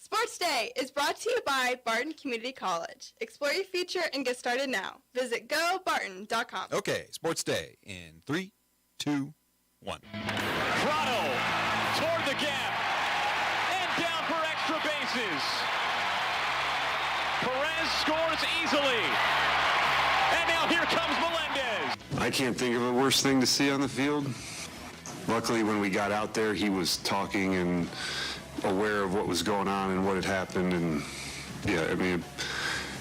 Sports Day is brought to you by Barton Community College. Explore your future and get started now. Visit gobarton.com. Okay, Sports Day in 3, 2, 1. Prado toward the gap and down for extra bases. Perez scores easily. And now here comes Melendez. I can't think of a worse thing to see on the field. Luckily, when we got out there, he was talking and aware of what was going on and what had happened. And, yeah, I mean,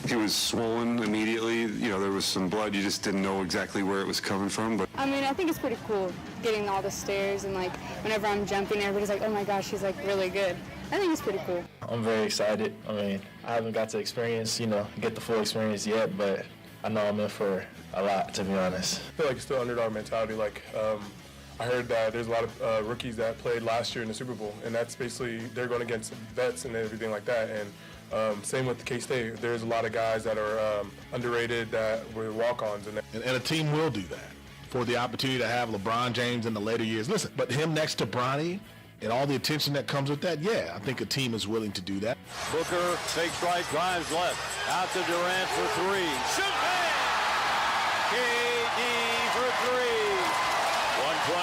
he was swollen immediately. You know, there was some blood. You just didn't know exactly where it was coming from. But I mean, I think it's pretty cool getting all the stares and, like, whenever I'm jumping, everybody's like, oh, my gosh, he's, like, really good. I think it's pretty cool. I'm very excited. I mean, I haven't got to experience, get the full experience yet, but I know I'm in for a lot, to be honest. I feel like it's still underdog mentality. I heard that there's a lot of rookies that played last year in the Super Bowl, and that's basically they're going against vets and everything like that. And same with K-State. There's a lot of guys that are underrated that were walk-ons. And a team will do that for the opportunity to have LeBron James in the later years. Listen, but him next to Bronny and all the attention that comes with that, yeah, I think a team is willing to do that. Booker takes right, drives left. Out to Durant for three. Shoot! KD for three. 121-113.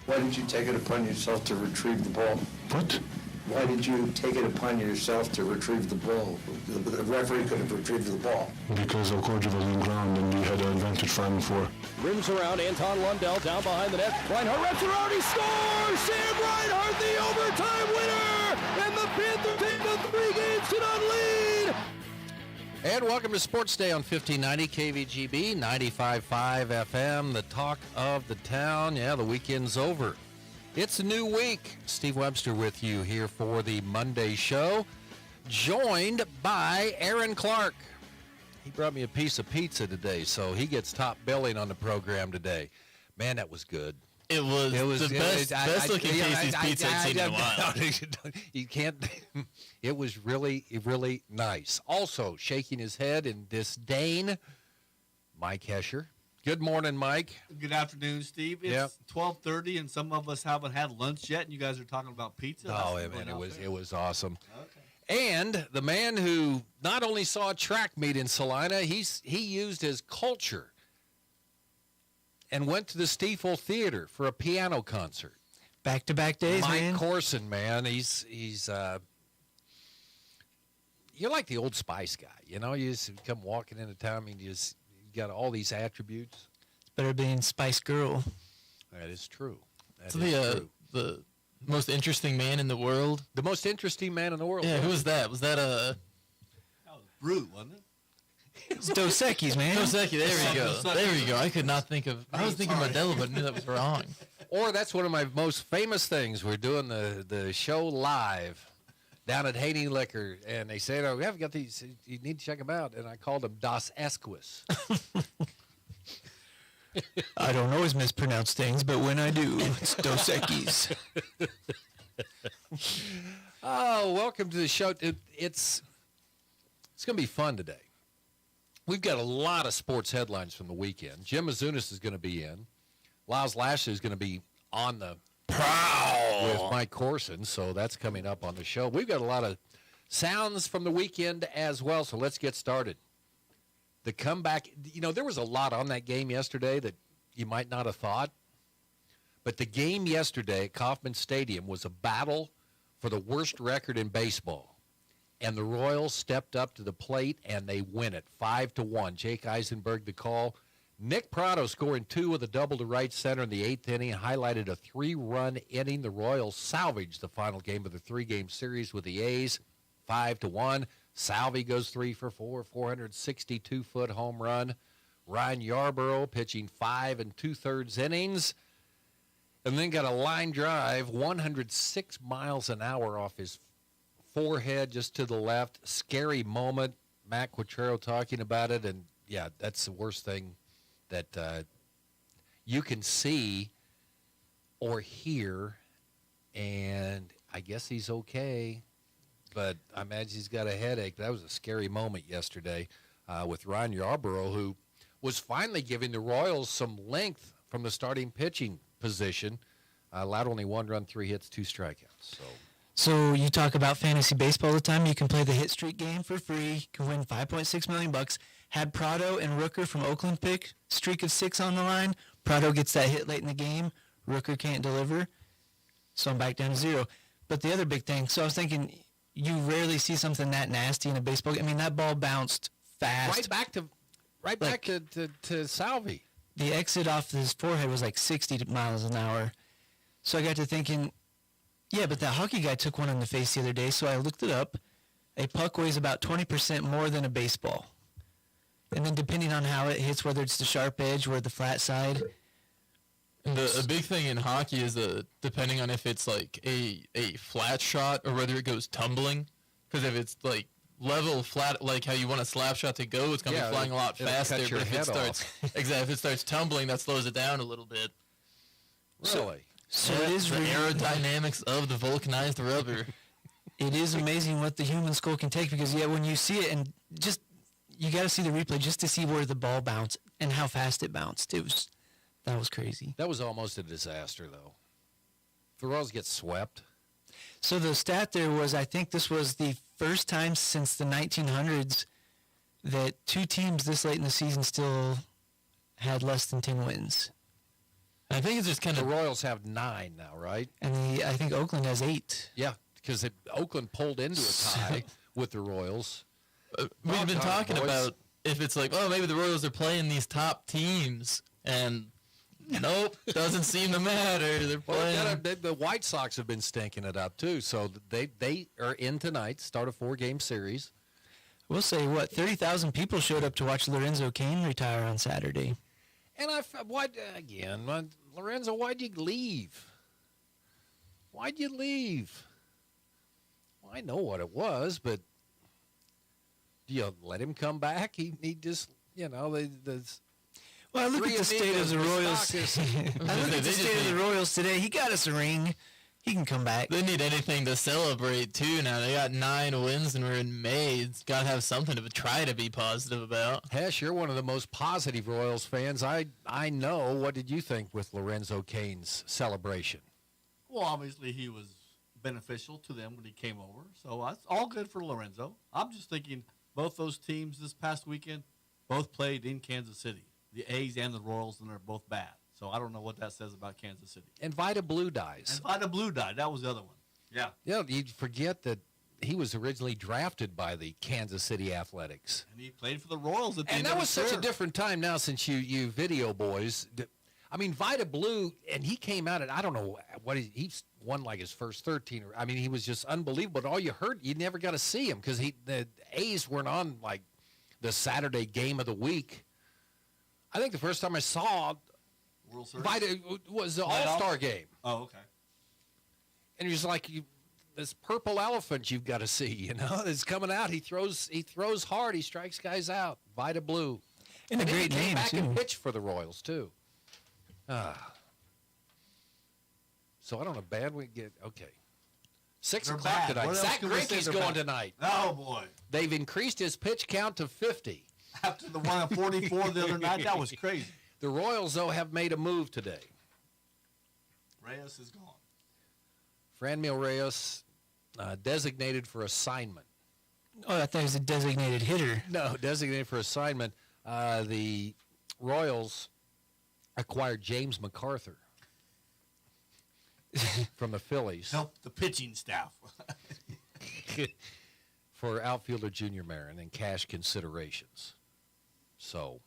Why did you take it upon yourself to retrieve the ball? What? Why did you take it upon yourself to retrieve the ball? The referee could have retrieved the ball. Because Okoji was on ground and we had an advantage from before. Rims around, Anton Lundell down behind the net. Reinhardt wraps around, he scores! Sam Reinhardt, the overtime winner! And the Panthers take a 3-game lead! And welcome to Sports Day on 1590 KVGB, 95.5 FM, the talk of the town. Yeah, the weekend's over. It's a new week. Steve Webster with you here for the Monday show, joined by Aaron Clark. He brought me a piece of pizza today, so he gets top billing on the program today. Man, that was good. It was the best looking Casey's pizza I've seen in a while. You can't. It was really, really nice. Also, shaking his head in disdain, Mike Hesher. Good morning, Mike. Good afternoon, Steve. It's 12:30, and some of us haven't had lunch yet, and you guys are talking about pizza. Oh, man, it was awesome. Okay. And the man who not only saw a track meet in Salina, he used his culture and went to the Stiefel Theater for a piano concert. Back-to-back days, man. Mike Corson, man, he's you're like the Old Spice guy, you just come walking into town, you got all these attributes. It's better being Spice Girl. That is true. The most interesting man in the world. The most interesting man in the world. Yeah, who was that? Was that That was Brute, wasn't it? It's Dos Equis, man. Dos Equis, there we go. There we go. I could not think of. I was thinking Modelo, but knew that was wrong. Or that's one of my most famous things. We're doing the show live down at Haney Liquor, and they said, we haven't got these. You need to check them out. And I called them Dos Equis. I don't always mispronounce things, but when I do, it's Dos Equis. Oh, welcome to the show. It's going to be fun today. We've got a lot of sports headlines from the weekend. Jim Azunas is going to be in. Lyles Lashley is going to be on the prowl with Mike Corson, so that's coming up on the show. We've got a lot of sounds from the weekend as well, so let's get started. The comeback, there was a lot on that game yesterday that you might not have thought, but the game yesterday at Kauffman Stadium was a battle for the worst record in baseball. And the Royals stepped up to the plate, and they win it 5-1. Jake Eisenberg the call. Nick Prado scoring 2 with a double to right center in the 8th inning, highlighted a 3-run inning. The Royals salvaged the final game of the 3-game series with the A's, 5-1. Salvi goes 3 for 4, 462-foot home run. Ryan Yarborough pitching 5 2/3 innings, and then got a line drive, 106 miles an hour off his forehead just to the left. Scary moment. Matt Quatrero talking about it, and yeah, that's the worst thing that you can see or hear, and I guess he's okay, but I imagine he's got a headache. That was a scary moment yesterday with Ryan Yarborough, who was finally giving the Royals some length from the starting pitching position. Allowed only 1 run, 3 hits, 2 strikeouts. So you talk about fantasy baseball all the time. You can play the Hit Streak game for free. You can win $5.6 million. Had Prado and Rooker from Oakland pick, streak of 6 on the line. Prado gets that hit late in the game. Rooker can't deliver. So I'm back down to 0. But the other big thing, so I was thinking, you rarely see something that nasty in a baseball game. I mean, that ball bounced fast. Right back to Salvi. The exit off his forehead was like 60 miles an hour. So I got to thinking, yeah, but that hockey guy took one in the face the other day, so I looked it up. A puck weighs about 20% more than a baseball. And then depending on how it hits, whether it's the sharp edge or the flat side. And a big thing in hockey is depending on if it's like a flat shot or whether it goes tumbling. Because if it's like level flat, like how you want a slap shot to go, it's going to be flying a lot faster. But if if it starts tumbling, that slows it down a little bit. Really? So it is the aerodynamics of the vulcanized rubber. It is amazing what the human skull can take because, when you see it and you got to see the replay just to see where the ball bounced and how fast it bounced. That was crazy. That was almost a disaster, though. The Royals get swept. So the stat there was, I think this was the first time since the 1900s that 2 teams this late in the season still had less than 10 wins. I think it's just kind of... The Royals have 9 now, right? And I think Oakland has 8. Yeah, because Oakland pulled into a tie with the Royals. We've been talking about if it's like, maybe the Royals are playing these top teams, and nope, doesn't seem to matter. They're playing. The White Sox have been stinking it up, too, so they are in tonight, start a 4-game series. We'll say, 30,000 people showed up to watch Lorenzo Cain retire on Saturday. And Lorenzo, why'd you leave? Why'd you leave? Well, I know what it was, but do you let him come back? He just, Well, I look at the state of the Royals. I look at the state of the Royals today. He got us a ring. He can come back. They need anything to celebrate, too, now. They got 9 wins, and we're in May. It's got to have something to try to be positive about. Hesh, you're one of the most positive Royals fans I know. What did you think with Lorenzo Cain's celebration? Well, obviously, he was beneficial to them when he came over. So that's all good for Lorenzo. I'm just thinking both those teams this past weekend both played in Kansas City. The A's and the Royals, and they're both bad. So I don't know what that says about Kansas City. And Vida Blue dies. And Vida Blue died. That was the other one. Yeah. Yeah, you forget that he was originally drafted by the Kansas City Athletics. And he played for the Royals at the end of his career. And that was such a different time now since you video boys. I mean, Vida Blue, and he came out at, I don't know, he won like his first 13. He was just unbelievable. But all you heard, you never got to see him because the A's weren't on like the Saturday game of the week. I think the first time I saw Vida was the All-Star game. Oh, okay. And he was like, this purple elephant you've got to see, it's coming out. He throws hard. He strikes guys out. Vida Blue. And a great name, back too. And pitched for the Royals, too. So I don't know, bad we get, okay. 6 o'clock tonight. Zach Greinke's going tonight. Oh, boy. They've increased his pitch count to 50. After the one at 44 the other night, that was crazy. The Royals, though, have made a move today. Reyes is gone. Franmil Reyes, designated for assignment. Oh, I thought he was a designated hitter. No, designated for assignment. The Royals acquired James McArthur from the Phillies. Help the pitching staff. For outfielder Junior Marin and cash considerations. So,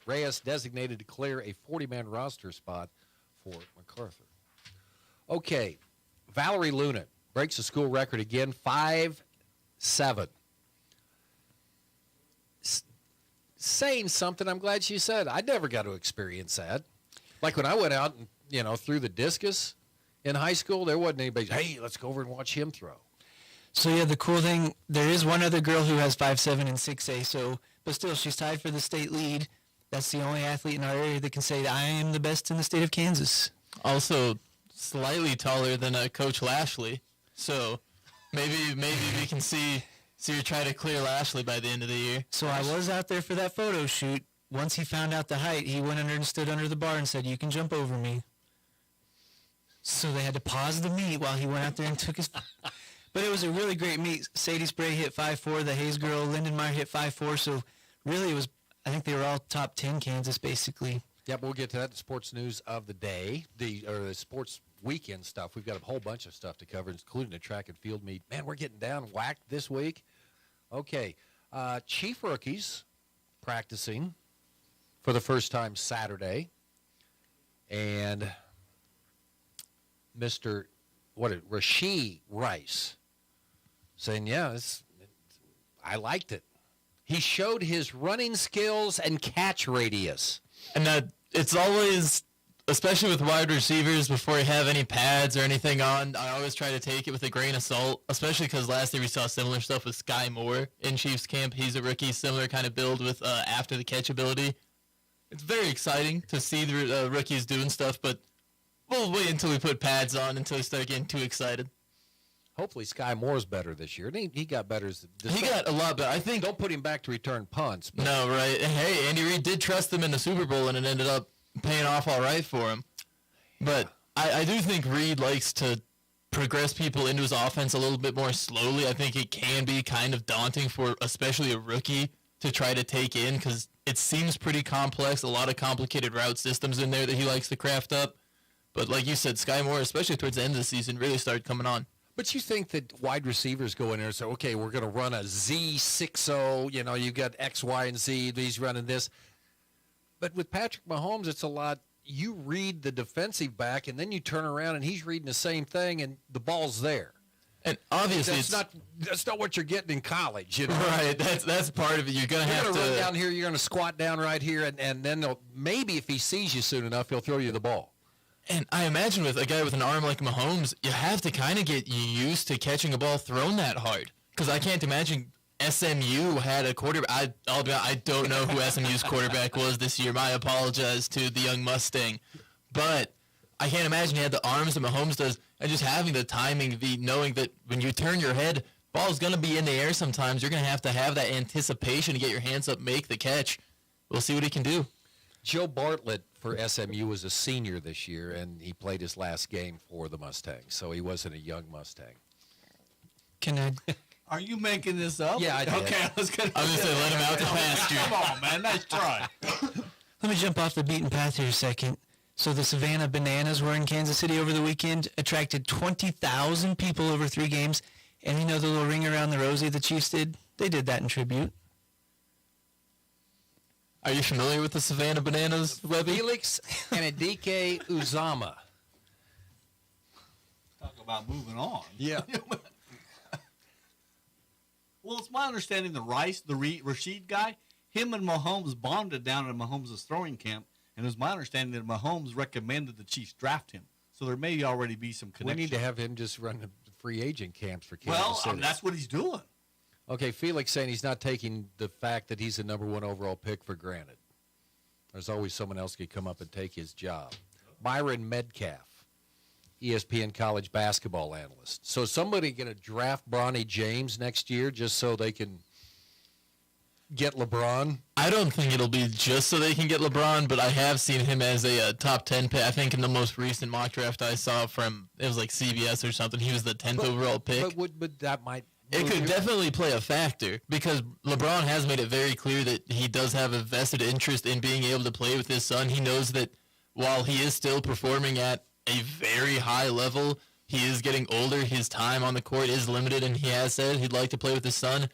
Reyes designated to clear a 40-man roster spot for McArthur. Okay, Valerie Lunin breaks the school record again, 5'7". Saying something, I'm glad she said. I never got to experience that. Like when I went out and, threw the discus in high school, there wasn't anybody, hey, let's go over and watch him throw. So, yeah, the cool thing, there is one other girl who has 5'7" in 6A, but still, she's tied for the state lead. That's the only athlete in our area that can say, I am the best in the state of Kansas. Also, slightly taller than Coach Lashley, so maybe we can see her try to clear Lashley by the end of the year. So I was out there for that photo shoot. Once he found out the height, he went under and stood under the bar and said, you can jump over me. So they had to pause the meet while he went out there and took his. But it was a really great meet. Sadie Spray hit 5.4. The Hayes girl, Lindenmeyer, hit 5.4. So really, it was. I think they were all top 10 Kansas, basically. Yeah, but we'll get to that. The sports news of the day, the sports weekend stuff. We've got a whole bunch of stuff to cover, including a track and field meet. Man, we're getting down whacked this week. Okay, Chief rookies practicing for the first time Saturday, and Mr. Rashee Rice saying, "Yeah, I liked it." He showed his running skills and catch radius. And it's always, especially with wide receivers, before you have any pads or anything on, I always try to take it with a grain of salt, especially because last year we saw similar stuff with Sky Moore in Chiefs camp. He's a rookie, similar kind of build with after the catch ability. It's very exciting to see the rookies doing stuff, but we'll wait until we put pads on, until we start getting too excited. Hopefully Sky Moore's better this year. He got better. He got a lot better. I think. Don't put him back to return punts. But. No, right. And hey, Andy Reid did trust him in the Super Bowl, and it ended up paying off all right for him. But I do think Reid likes to progress people into his offense a little bit more slowly. I think it can be kind of daunting for especially a rookie to try to take in, because it seems pretty complex, a lot of complicated route systems in there that he likes to craft up. But like you said, Sky Moore, especially towards the end of the season, really started coming on. But you think that wide receivers go in there and say, okay, we're going to run a Z60, you've got X, Y, and Z, he's running this. But with Patrick Mahomes, it's a lot. You read the defensive back, and then you turn around, and he's reading the same thing, and the ball's there. And obviously, that's not what you're getting in college, Right, that's part of it. You're going to have to run down here. You're going to squat down right here, and then maybe if he sees you soon enough, he'll throw you the ball. And I imagine with a guy with an arm like Mahomes, you have to kind of get used to catching a ball thrown that hard. Because I can't imagine SMU had a quarterback. I don't know who SMU's quarterback was this year. I apologize to the young Mustang. But I can't imagine he had the arms that Mahomes does, and just having the timing, knowing that when you turn your head, ball's going to be in the air sometimes. You're going to have that anticipation to get your hands up, make the catch. We'll see what he can do. Joe Bartlett for SMU was a senior this year, and he played his last game for the Mustangs, so he wasn't a young Mustang. Are you making this up? Yeah, I did. Okay, I was going to say let him out the pasture. Come on, man. Nice try. Let me jump off the beaten path here a second. So the Savannah Bananas were in Kansas City over the weekend, attracted 20,000 people over 3 games, and the little ring around the rosy the Chiefs did? They did that in tribute. Are you familiar with the Savannah Bananas, Webby? Felix Anadike Uzama. Talk about moving on. Yeah. Well, it's my understanding the Rashid guy, him and Mahomes bonded down at Mahomes' throwing camp, and it was my understanding that Mahomes recommended the Chiefs draft him. So there may already be some connection. We need to have him just run the free agent camps for Kansas City. That's what he's doing. Okay, Felix saying he's not taking the fact that he's the number 1 overall pick for granted. There's always someone else could come up and take his job. Byron Metcalf, ESPN college basketball analyst. So is somebody going to draft Bronny James next year just so they can get LeBron? I don't think it'll be just so they can get LeBron, but I have seen him as a top 10 pick. I think in the most recent mock draft I saw it was like CBS or something, he was the 10th overall pick. But that might... It could definitely play a factor, because LeBron has made it very clear that he does have a vested interest in being able to play with his son. He knows that while he is still performing at a very high level, he is getting older. His time on the court is limited, and he has said he'd like to play with his son.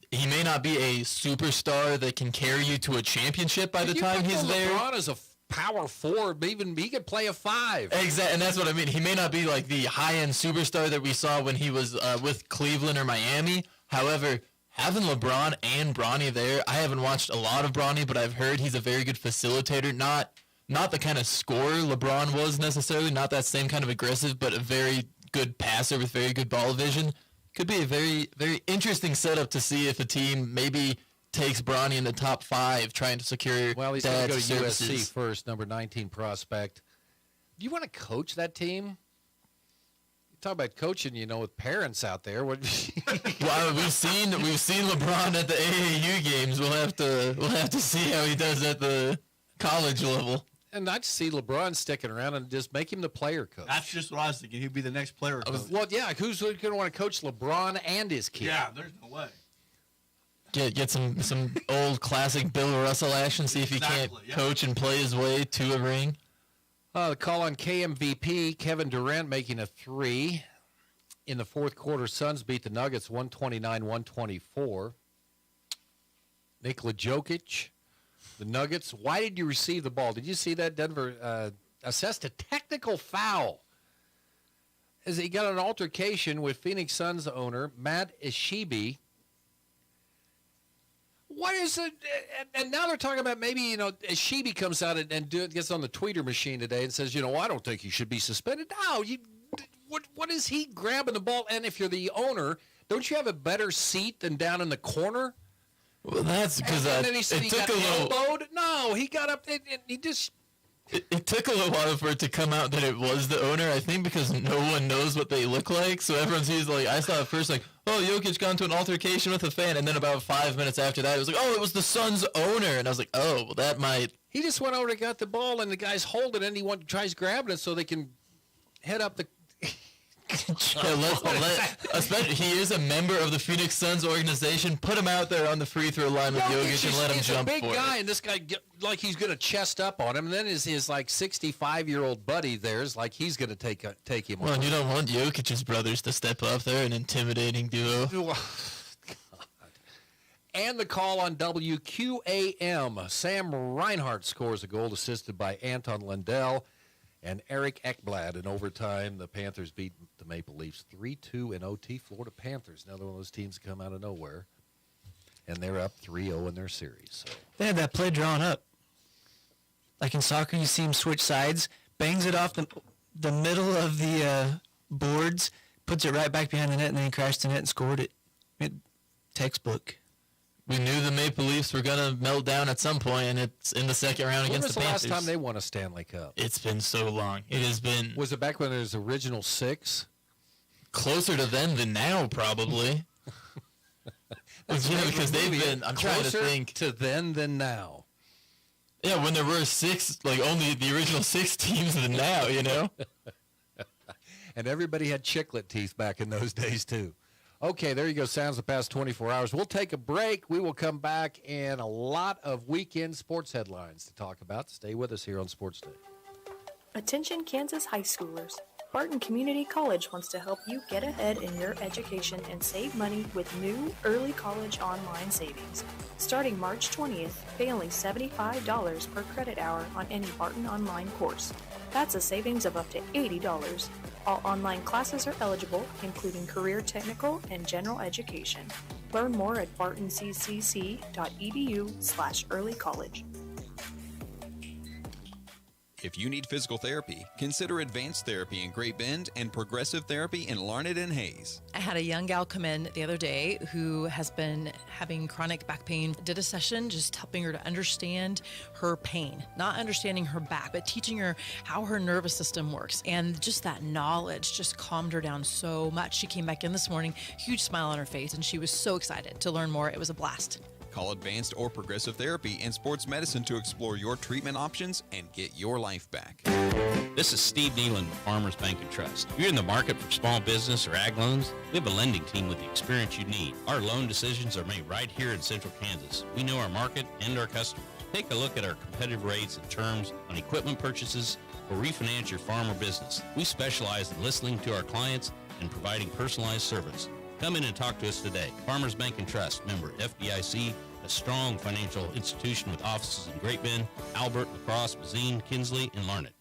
He may not be a superstar that can carry you to a championship by the time he's there. LeBron is a power forward, even he could play a 5. Exactly, and that's what I mean. He may not be like the high-end superstar that we saw when he was with Cleveland or Miami. However, having LeBron and Bronny there, I haven't watched a lot of Bronny, but I've heard he's a very good facilitator. Not the kind of scorer LeBron was necessarily, not that same kind of aggressive, but a very good passer with very good ball vision. Could be a very, very interesting setup to see if a team maybe takes Bronny in the top 5, trying to secure Well, he's going to go to services. USC first, number 19 prospect. Do you want to coach that team? You talk about coaching, with parents out there. Well, we've seen LeBron at the AAU games. We'll have to see how he does at the college level. And I just see LeBron sticking around and just make him the player coach. That's just what I was thinking. He'd be the next player coach. Well, yeah, who's going to want to coach LeBron and his kid? Yeah, there's no way. Get some old classic Bill Russell action. See if he can't coach and play his way to a ring. The call on KMVP, Kevin Durant making a 3. In the fourth quarter, Suns beat the Nuggets 129-124. Nikola Jokic, the Nuggets. Why did you receive the ball? Did you see that? Denver assessed a technical foul as he got an altercation with Phoenix Suns owner Matt Ishibi. What is it? And now they're talking about maybe, Ishibi comes out and gets on the tweeter machine today and says, I don't think he should be suspended. No, what is he grabbing the ball? And if you're the owner, don't you have a better seat than down in the corner? Well, that's because and then he said he got elbowed. No, he got up and he just. It took a little while for it to come out that it was the owner, I think, because no one knows what they look like. So everyone sees, I saw it first, Jokic got into an altercation with a fan. And then about 5 minutes after that, it was it was the Suns owner. And I was like, oh, well, that might. He just went over and got the ball, and the guy's holding it, and he tries grabbing it so they can head up the. Especially, he is a member of the Phoenix Suns organization. Put him out there on the free throw line with Jokic and let him jump for it. He's a big guy, and this guy, he's going to chest up on him. And then his 65-year-old buddy there's he's going to take him. Well, and you don't want Jokic's brothers to step up there, an intimidating duo. God. And the call on WQAM. Sam Reinhart scores a goal assisted by Anton Lundell. And Eric Ekblad in overtime. The Panthers beat the Maple Leafs 3-2 in OT. Florida Panthers, another one of those teams that come out of nowhere. And they're up 3-0 in their series. So. They had that play drawn up. Like in soccer, you see him switch sides, bangs it off the middle of the boards, puts it right back behind the net, and then he crashed the net and scored it. Textbook. We knew the Maple Leafs were going to melt down at some point, and it's in the second round against the Panthers. When was the last time they won a Stanley Cup? It's been so long. It has been... Was it back when there was original 6? Closer to then than now, probably. Because they've been... I'm trying to think. To then than now. Yeah, when there were 6, only the original 6 teams than now, And everybody had chiclet teeth back in those days, too. Okay, there you go. Sounds the past 24 hours. We'll take a break. We will come back and a lot of weekend sports headlines to talk about. Stay with us here on Sports Day. Attention Kansas high schoolers. Barton Community College wants to help you get ahead in your education and save money with new early college online savings. Starting March 20th, pay only $75 per credit hour on any Barton online course. That's a savings of up to $80. All online classes are eligible, including career technical and general education. Learn more at bartoncccc.edu/earlycollege. If you need physical therapy, consider Advanced Therapy in Great Bend and Progressive Therapy in Larned and Hayes. I had a young gal come in the other day who has been having chronic back pain. Did a session just helping her to understand her pain, not understanding her back, but teaching her how her nervous system works. And just that knowledge just calmed her down so much. She came back in this morning, huge smile on her face, and she was so excited to learn more. It was a blast. Call Advanced or Progressive Therapy and Sports Medicine to explore your treatment options and get your life back. This is Steve Nealon with Farmers Bank and Trust. If you're in the market for small business or ag loans, we have a lending team with the experience you need. Our loan decisions are made right here in Central Kansas. We know our market and our customers. Take a look at our competitive rates and terms on equipment purchases or refinance your farm or business. We specialize in listening to our clients and providing personalized service. Come in and talk to us today. Farmers Bank and Trust, member FDIC, a strong financial institution with offices in Great Bend, Albert, La Crosse, Bazine, Kinsley, and Larned.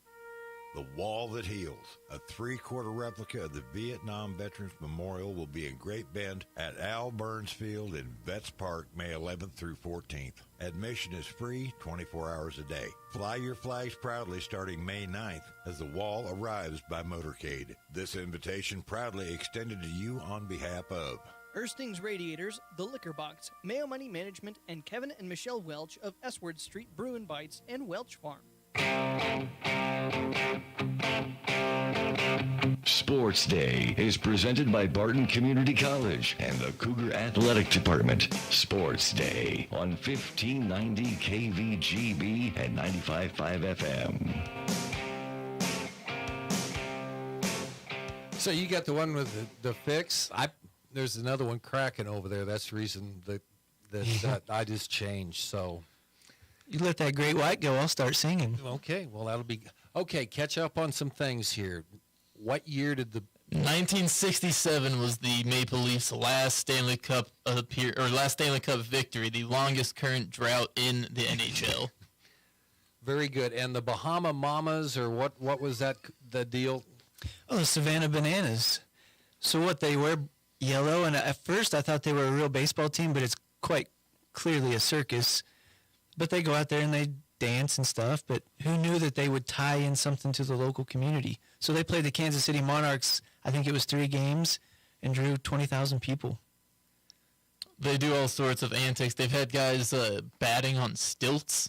The Wall That Heals, a 3/4 replica of the Vietnam Veterans Memorial, will be in Great Bend at Al Burns Field in Vets Park, May 11th through 14th. Admission is free 24 hours a day. Fly your flags proudly starting May 9th as the wall arrives by motorcade. This invitation proudly extended to you on behalf of Erstings Radiators, The Liquor Box, Mayo Money Management, and Kevin and Michelle Welch of Esward Street Brew and Bites and Welch Farm. Sports Day is presented by Barton Community College and the Cougar Athletic Department. Sports Day on 1590 KVGB and 95.5 FM. So you got the one with the fix. There's another one cracking over there. That's the reason that I just changed. So you let that great white go, I'll start singing. Okay, well that'll be okay. Catch up on some things here. What year did the 1967 was the Maple Leafs' last Stanley Cup last Stanley Cup victory, the longest current drought in the NHL. Very good. And the Bahama Mamas, or what was that the deal? Oh, the Savannah Bananas. So what, they wear yellow, and at first I thought they were a real baseball team, but it's quite clearly a circus. But they go out there and they dance and stuff, but who knew that they would tie in something to the local community? So they played the Kansas City Monarchs, I think it was 3 games, and drew 20,000 people. They do all sorts of antics. They've had guys batting on stilts.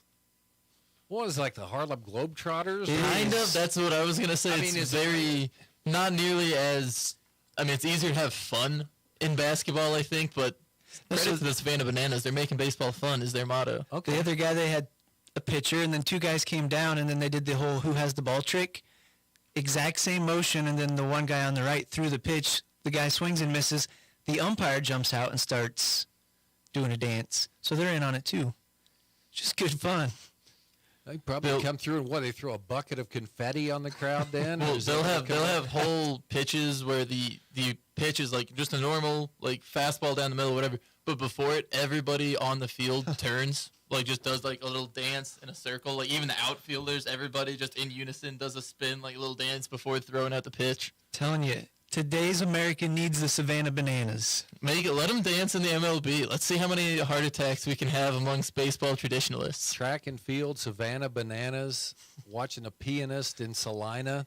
What is it, like the Harlem Globetrotters? Kind of. That's what I was going to say. I mean, it's very, not nearly as, I mean, it's easier to have fun in basketball, I think, but credit to the Savannah Bananas. They're making baseball fun is their motto. Okay. The other guy, they had a pitcher, and then 2 guys came down, and then they did the whole who has the ball trick. Exact same motion, and then the one guy on the right threw the pitch. The guy swings and misses. The umpire jumps out and starts doing a dance. So they're in on it, too. Just good fun. They probably come through and they throw a bucket of confetti on the crowd then? Well, they'll have whole pitches where the pitch is like just a normal like fastball down the middle, whatever. But before it, everybody on the field turns, like just does like a little dance in a circle. Like even the outfielders, everybody just in unison does a spin, like a little dance before throwing out the pitch. Telling you, today's America needs the Savannah Bananas. Let them dance in the MLB. Let's see how many heart attacks we can have amongst baseball traditionalists. Track and field, Savannah Bananas, watching a pianist in Salina.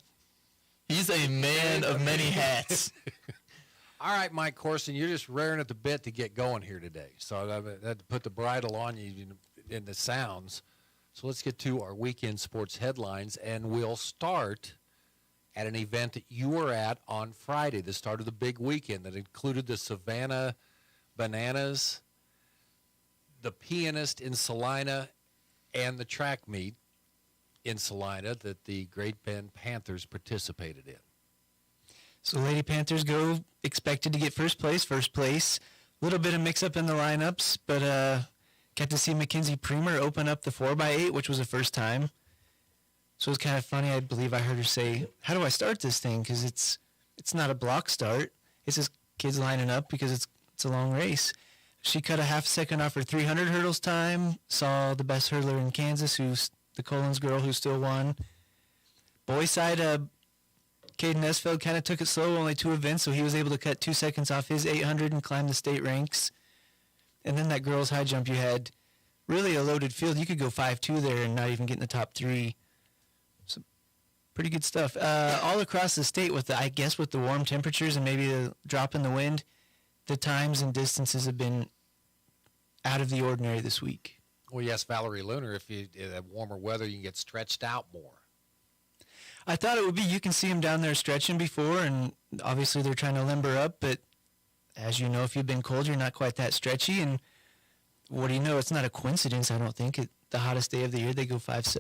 He's a man of many hats. All right, Mike Corson, you're just raring at the bit to get going here today. So I had to put the bridle on you in the sounds. So let's get to our weekend sports headlines, and we'll start at an event that you were at on Friday, the start of the big weekend that included the Savannah Bananas, the pianist in Salina, and the track meet in Salina that the Great Bend Panthers participated in. So Lady Panthers go expected to get first place. A little bit of mix-up in the lineups, but got to see Mackenzie Premer open up the 4x8, which was the first time. So it was kind of funny. I believe I heard her say, how do I start this thing? Because it's not a block start. It's just kids lining up because it's a long race. She cut a half second off her 300 hurdles time, saw the best hurdler in Kansas, who's the Collins girl, who still won. Boys side, Caden Esfeld kind of took it slow, only 2 events, so he was able to cut 2 seconds off his 800 and climb the state ranks. And then that girls' high jump, you had really a loaded field. You could go 5.2 there and not even get in the top 3. So pretty good stuff. All across the state, with the warm temperatures and maybe a drop in the wind, the times and distances have been out of the ordinary this week. Well, yes, Valerie Lunar, if you have warmer weather, you can get stretched out more. I thought it would be. You can see them down there stretching before, and obviously they're trying to limber up, but as you know, if you've been cold, you're not quite that stretchy, and what do you know? It's not a coincidence, I don't think. The hottest day of the year,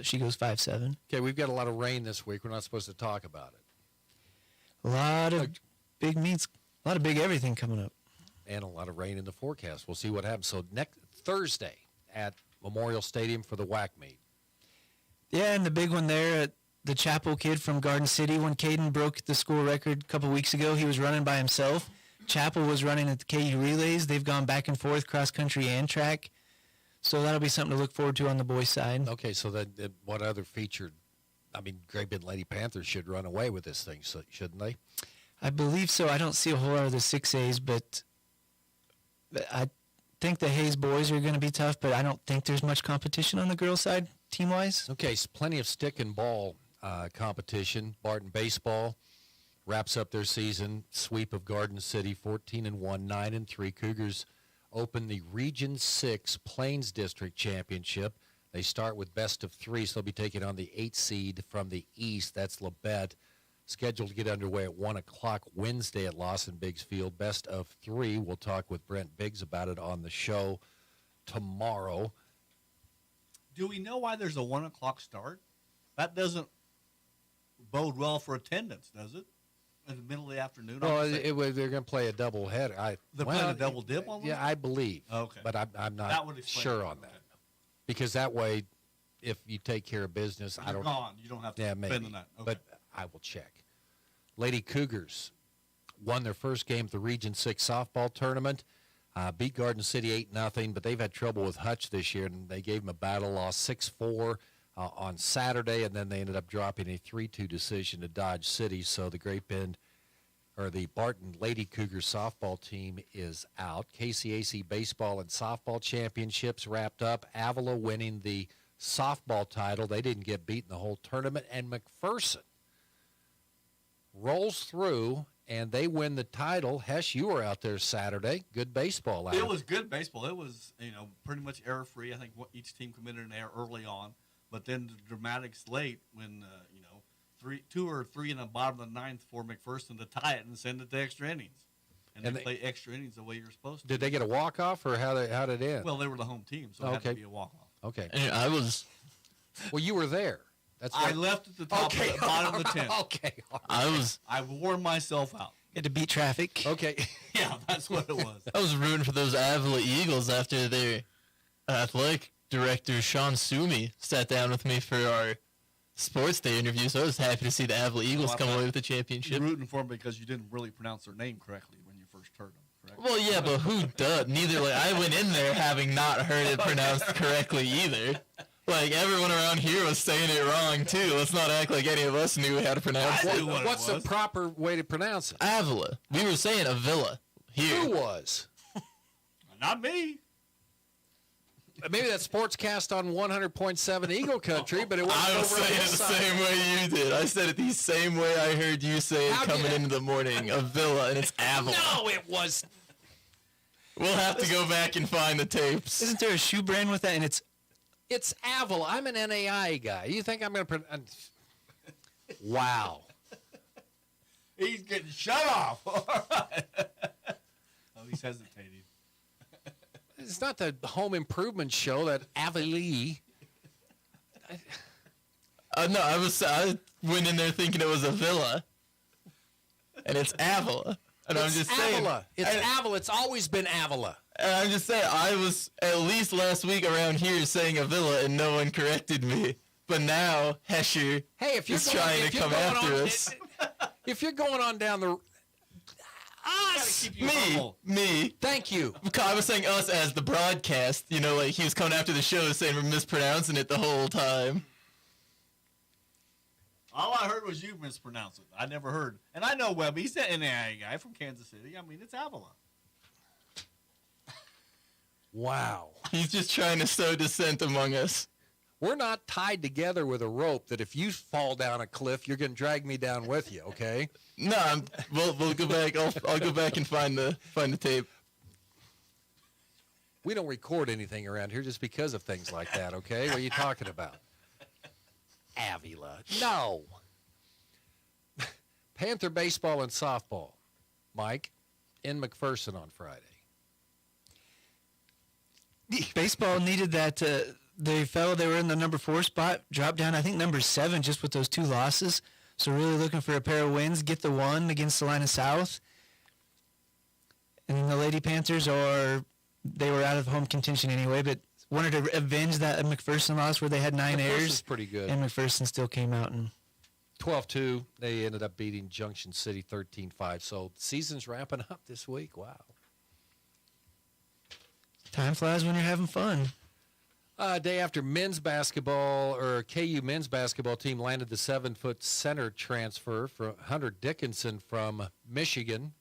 she goes 5.7. Okay, we've got a lot of rain this week. We're not supposed to talk about it. A lot of big meets, a lot of big everything coming up. And a lot of rain in the forecast. We'll see what happens. So next Thursday at Memorial Stadium for the WAC meet. Yeah, and the big one there, the Chapel kid from Garden City, when Caden broke the school record a couple weeks ago, he was running by himself. Chapel was running at the KU Relays. They've gone back and forth, cross country and track. So that'll be something to look forward to on the boys' side. Okay, so then what other featured? I mean, Great Bend Lady Panthers should run away with this thing, shouldn't they? I believe so. I don't see a whole lot of the 6As, but I think the Hayes boys are going to be tough, but I don't think there's much competition on the girls' side, team-wise. Okay, so plenty of stick and ball competition. Barton Baseball wraps up their season sweep of Garden City, 14-1, 9-3. Cougars open the Region 6 Plains District Championship. They start with best of 3, so they'll be taking on the 8 seed from the East. That's Labette. scheduled to get underway at 1 o'clock Wednesday at Lawson Biggs Field. Best of 3. We'll talk with Brent Biggs about it on the show tomorrow. Do we know why there's a 1 o'clock start? That doesn't bode well for attendance, does it? In the middle of the afternoon? Well, they're going to play a double header. They're playing a double dip on Yeah, I believe. Okay. But I'm That not would explain sure it. on that. Because that way, if you take care of business, I You're don't. gone. You don't have to Yeah, spend maybe. the night. Okay. But I will check. Lady Cougars won their first game at the Region 6 softball tournament. Beat Garden City 8-0, but they've had trouble with Hutch this year, and they gave them a battle, lost 6-4 on Saturday, and then they ended up dropping a 3-2 decision to Dodge City. So the Great Bend, or the Barton Lady Cougars softball team is out. KCAC baseball and softball championships wrapped up. Avila winning the softball title. They didn't get beaten the whole tournament, and McPherson rolls through, and they win the title. Hesh, you were out there Saturday. Good baseball out It was good baseball. It was, pretty much error-free. I think each team committed an error early on. But then the dramatics late when, 2 or 3 in the bottom of the ninth for McPherson to tie it and send it to extra innings. And they play extra innings the way you're supposed to. Did they get a walk-off, or how did it end? Well, they were the home team, so it had to be a walk-off. Okay. And I was. Well, you were there. That's I left at the top of the bottom of the 10th. Okay. I wore myself out. Had to beat traffic. Okay. Yeah, that's what it was. I was rooting for those Avila Eagles after their athletic director, Sean Sumi, sat down with me for our sports day interview, so I was happy to see the Avila Eagles come away with the championship. You're rooting for them because you didn't really pronounce their name correctly when you first heard them, correct? Well, yeah, but who does? I went in there having not heard it pronounced correctly either. Like, everyone around here was saying it wrong, too. Let's not act like any of us knew how to pronounce it. What's the proper way to pronounce it? Avila. We were saying Avila here. Who was? Not me. Maybe that sportscast on 100.7 Eagle Country, but it wasn't I was over on saying it this the side. same way you did. I said it the same way I heard you say it coming into the morning. Avila, and it's Avila. No, it was. We'll have to go back and find the tapes. Isn't there a shoe brand with that? And it's Avila. I'm an NAI guy. You think I'm going to pronounce? Wow. He's getting shut off. All right. Oh, he's hesitating. It's not the home improvement show that Avila. No, I went in there thinking it was a villa, and it's Avila. And I'm just saying, Avila. It's Avila. It's always been Avila. And I'm just saying, I was at least last week around here saying Avila, and no one corrected me. But now Hesher is trying to come after us. If you're going on down the us, Me. Thank you. I was saying us as the broadcast. He was coming after the show saying we're mispronouncing it the whole time. All I heard was you mispronounce it. I never heard. And I know Webb. He's an NAI guy from Kansas City. I mean, it's Avila. Wow. He's just trying to sow dissent among us. We're not tied together with a rope that if you fall down a cliff, you're going to drag me down with you, okay? No, we'll go back. I'll go back and find the tape. We don't record anything around here just because of things like that, okay? What are you talking about? Avila. No. Panther baseball and softball. Mike, in McPherson on Friday. baseball needed that. They were in the number 4 spot, dropped down, I think, number 7 just with those 2 losses. So really looking for a pair of wins, get the one against Salina South. And then the Lady Panthers they were out of home contention anyway, but wanted to avenge that McPherson loss where they had 9 errors. Pretty good. And McPherson still came out and 12-2. They ended up beating Junction City 13-5. So the season's wrapping up this week. Wow. time flies when you're having fun. Day after men's basketball, or KU men's basketball team landed the 7-foot center transfer for Hunter Dickinson from Michigan.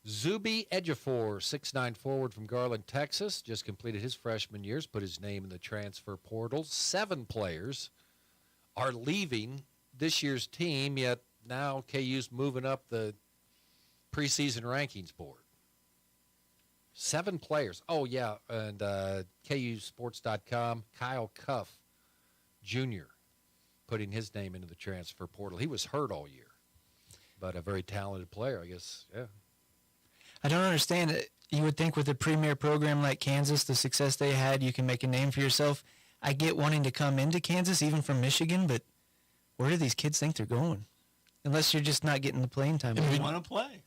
Zuby Ejiofor, 6'9" forward from Garland, Texas, just completed his freshman years, put his name in the transfer portal. 7 players are leaving this year's team, yet now KU's moving up the preseason rankings board. 7 players. Oh, yeah, and KUSports.com, Kyle Cuff Jr. putting his name into the transfer portal. He was hurt all year. but a very talented player, I guess. Yeah. I don't understand it. You would think with a premier program like Kansas, the success they had, you can make a name for yourself. I get wanting to come into Kansas, even from Michigan, but where do these kids think they're going? Unless you're just not getting the playing time. We want to play.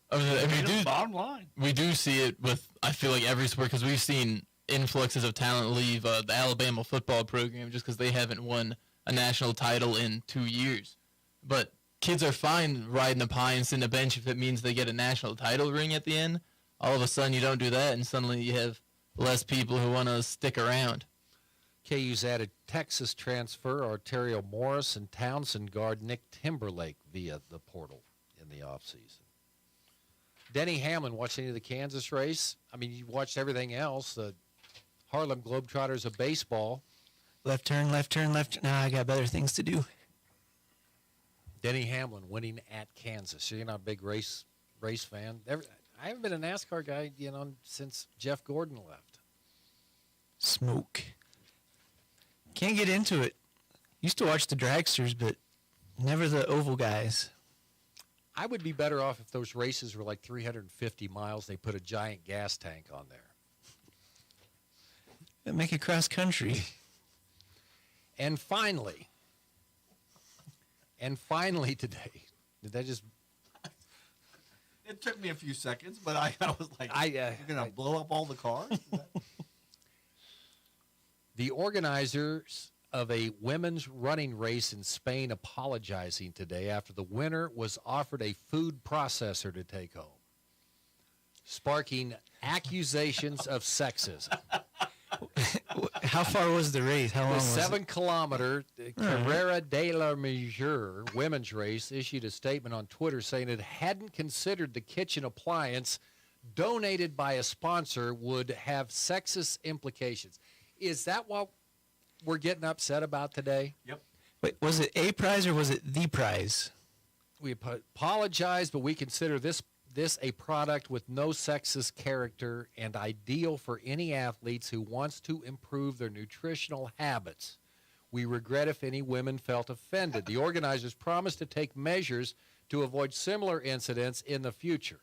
Bottom line. We do see it with, I feel like, every sport, because we've seen influxes of talent leave the Alabama football program just because they haven't won a national title in 2 years. But kids are fine riding the pine and sitting a bench if it means they get a national title ring at the end. All of a sudden you don't do that, and suddenly you have less people who want to stick around. KU's added Texas transfer Arterio Morris and Townsend guard Nick Timberlake via the portal in the offseason. Denny Hamlin, watched any of the Kansas race? I mean, you watched everything else. The Harlem Globetrotters of baseball. Left turn, left turn, left turn. Nah, I got better things to do. Denny Hamlin winning at Kansas. So you're not a big race fan. I haven't been a NASCAR guy, since Jeff Gordon left. Smoke. Can't get into it. Used to watch the dragsters, but never the oval guys. I would be better off if those races were like 350 miles. They put a giant gas tank on there. That make it cross country. And finally today, did that just... It took me a few seconds, but I was like, you're going to blow up all the cars? The organizers of a women's running race in Spain apologizing today after the winner was offered a food processor to take home, sparking accusations of sexism. How far was the race? How long was it? 7-kilometer Carrera de la Mujer women's race issued a statement on Twitter saying it hadn't considered the kitchen appliance donated by a sponsor would have sexist implications. Is that what we're getting upset about today? Yep. Wait, was it a prize or was it the prize? We apologize, but we consider this a product with no sexist character and ideal for any athletes who wants to improve their nutritional habits. We regret if any women felt offended. The organizers promised to take measures to avoid similar incidents in the future.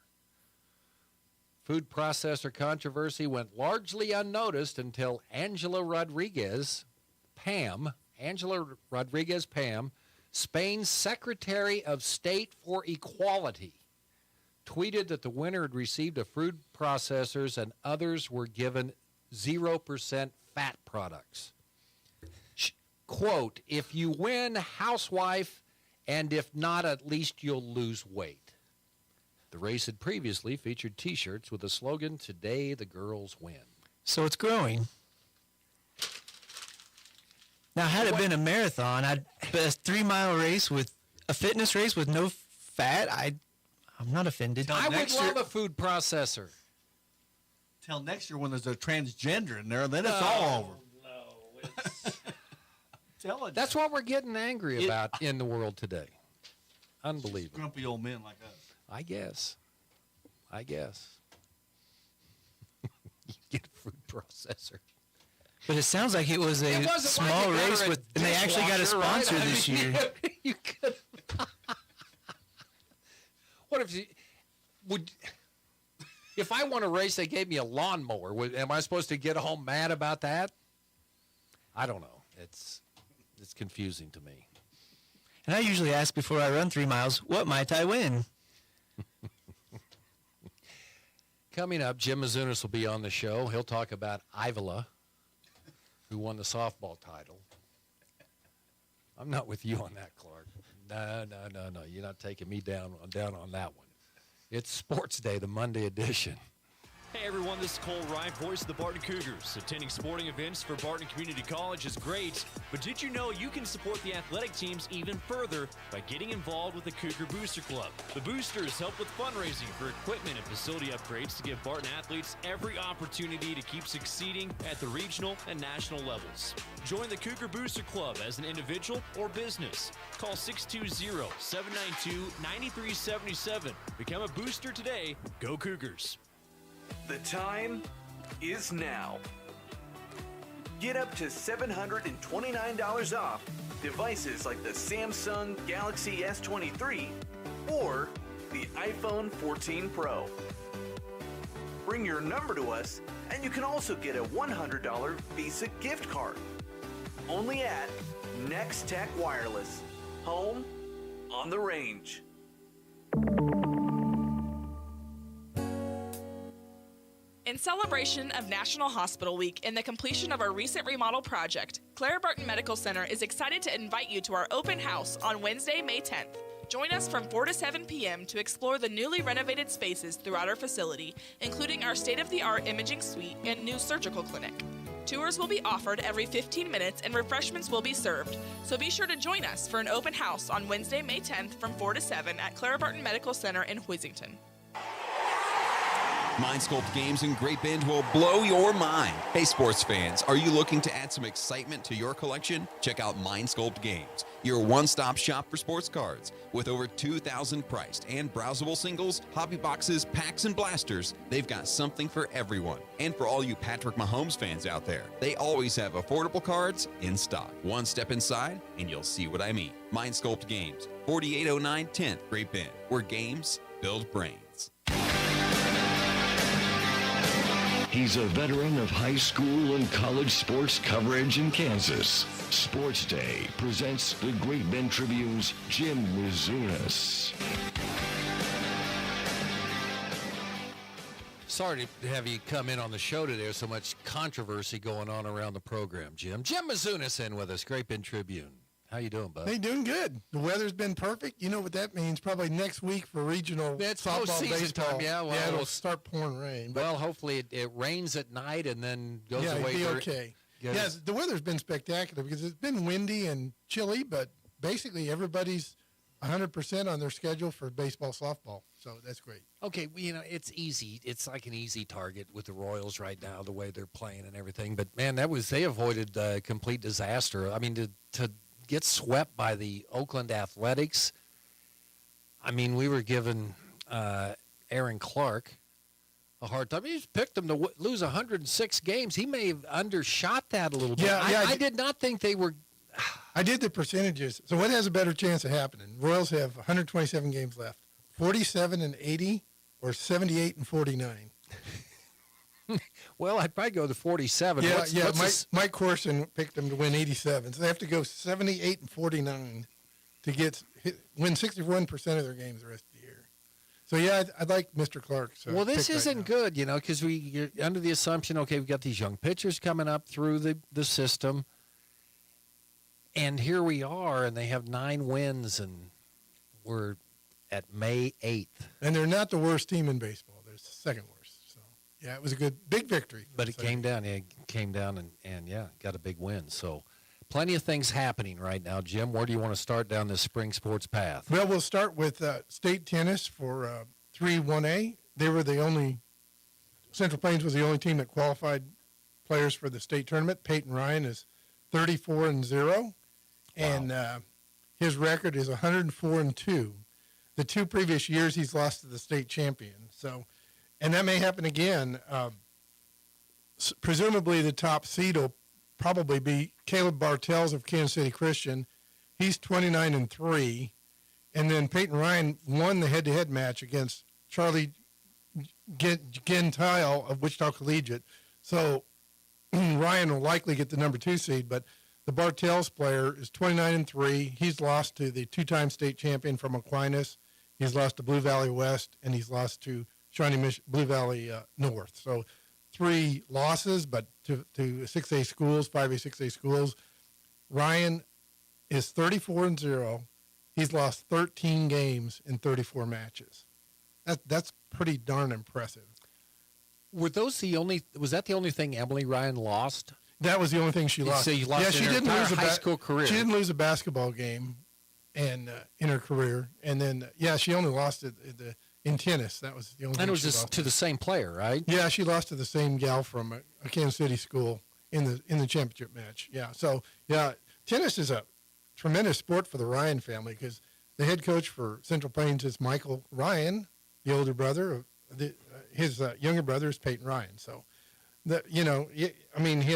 Food processor controversy went largely unnoticed until Angela Rodriguez Pam, Spain's Secretary of State for Equality, tweeted that the winner had received a food processors and others were given 0% fat products. Quote, if you win, housewife, and if not, at least you'll lose weight. The race had previously featured T-shirts with the slogan, Today the Girls Win. So it's growing. Now, had it been a marathon, a 3-mile race with a fitness race with no fat, I'm not offended. I would love a food processor. Till next year when there's a transgender in there, then it's all over. No, that's what we're getting angry about in the world today. Unbelievable. Grumpy old men like us. I guess. You get a food processor. But it sounds like it was a small race and they actually got a sponsor this year. You could. What if if I won a race, they gave me a lawnmower? Am I supposed to get home mad about that? I don't know. It's confusing to me. And I usually ask before I run 3 miles, what might I win? Coming up, Jim Mazunas will be on the show. He'll talk about Ivola, who won the softball title. I'm not with you on that, Clark. No. You're not taking me down on that one. It's Sports Day, the Monday edition. Hey everyone, this is Cole Wright, voice of the Barton Cougars. Attending sporting events for Barton Community College is great, but did you know you can support the athletic teams even further by getting involved with the Cougar Booster Club? The Boosters help with fundraising for equipment and facility upgrades to give Barton athletes every opportunity to keep succeeding at the regional and national levels. Join the Cougar Booster Club as an individual or business. Call 620-792-9377. Become a booster today. Go Cougars. The time is now. Get up to $729 off devices like the Samsung Galaxy S23 or the iPhone 14 Pro. Bring your number to us, and you can also get a $100 Visa gift card. Only at Next Tech Wireless, home on the range. In celebration of National Hospital Week and the completion of our recent remodel project, Clara Barton Medical Center is excited to invite you to our open house on Wednesday, May 10th. Join us from 4 to 7 p.m. to explore the newly renovated spaces throughout our facility, including our state-of-the-art imaging suite and new surgical clinic. Tours will be offered every 15 minutes and refreshments will be served, so be sure to join us for an open house on Wednesday, May 10th from 4 to 7 at Clara Barton Medical Center in Hoisington. MindSculpt Games in Great Bend will blow your mind. Hey, sports fans, are you looking to add some excitement to your collection? Check out MindSculpt Games, your one-stop shop for sports cards. With over 2,000 priced and browsable singles, hobby boxes, packs, and blasters, they've got something for everyone. And for all you Patrick Mahomes fans out there, they always have affordable cards in stock. One step inside, and you'll see what I mean. MindSculpt Games, 4809 10th Great Bend, where games build brains. He's a veteran of high school and college sports coverage in Kansas. Sports Day presents the Great Bend Tribune's Jim Mizunas. Sorry to have you come in on the show today. There's so much controversy going on around the program, Jim. Jim Mizunas in with us, Great Bend Tribune. How you doing, bud? Hey, doing good. The weather's been perfect. You know what that means? Probably next week for regional softball, postseason baseball. time. Yeah, well, it'll start pouring rain. But well, hopefully it rains at night and then goes away. Yeah, it'll be okay. Yes, the weather's been spectacular because it's been windy and chilly, but basically everybody's 100% on their schedule for baseball, softball. So that's great. Okay, well, you know, it's easy. It's like an easy target with the Royals right now, the way they're playing and everything. But, man, they avoided complete disaster. I mean, to get swept by the Oakland Athletics. I mean, we were giving Aaron Clark a hard time. He's picked them to lose 106 games. He may have undershot that a little bit. Yeah, I did not think they were. I did the percentages. So what has a better chance of happening? Royals have 127 games left, 47-80 or 78-49. Well, I'd probably go to 47. Mike Corson picked them to win 87. So they have to go 78-49 to win 61% of their games the rest of the year. So, yeah, I'd like Mr. Clark's well, this isn't good, you know, because you're under the assumption, okay, we've got these young pitchers coming up through the system. And here we are, and they have 9 wins, and we're at May 8th. And they're not the worst team in baseball. They're the second worst. Yeah, it was a big victory. But it came down. Yeah, and got a big win. So plenty of things happening right now. Jim, where do you want to start down this spring sports path? Well, we'll start with state tennis for 3-1A. They were Central Plains was the only team that qualified players for the state tournament. Peyton Ryan is 34-0, and his record is 104-2. The 2 previous years he's lost to the state champion. So. And that may happen again. Presumably the top seed will probably be Caleb Bartels of Kansas City Christian. He's 29-3. And then Peyton Ryan won the head-to-head match against Charlie Gentile of Wichita Collegiate. So Ryan will likely get the number 2 seed, but the Bartels player is 29-3. He's lost to the 2-time state champion from Aquinas. He's lost to Blue Valley West, and he's lost to Shawnee Blue Valley North. So 3 losses, but to 6A schools, 5A, 6A schools. Ryan is 34-0. He's lost 13 games in 34 matches. That's pretty darn impressive. Was that the only thing Emily Ryan lost? That was the only thing she lost. So you lost she didn't lose high school career. She didn't lose a basketball game in her career. And then, she only lost it in tennis. That was the only thing. And it was just to the same player, right? Yeah, she lost to the same gal from a Kansas City school in the championship match. Yeah, so, tennis is a tremendous sport for the Ryan family because the head coach for Central Plains is Michael Ryan, the older brother. His younger brother is Peyton Ryan. So, he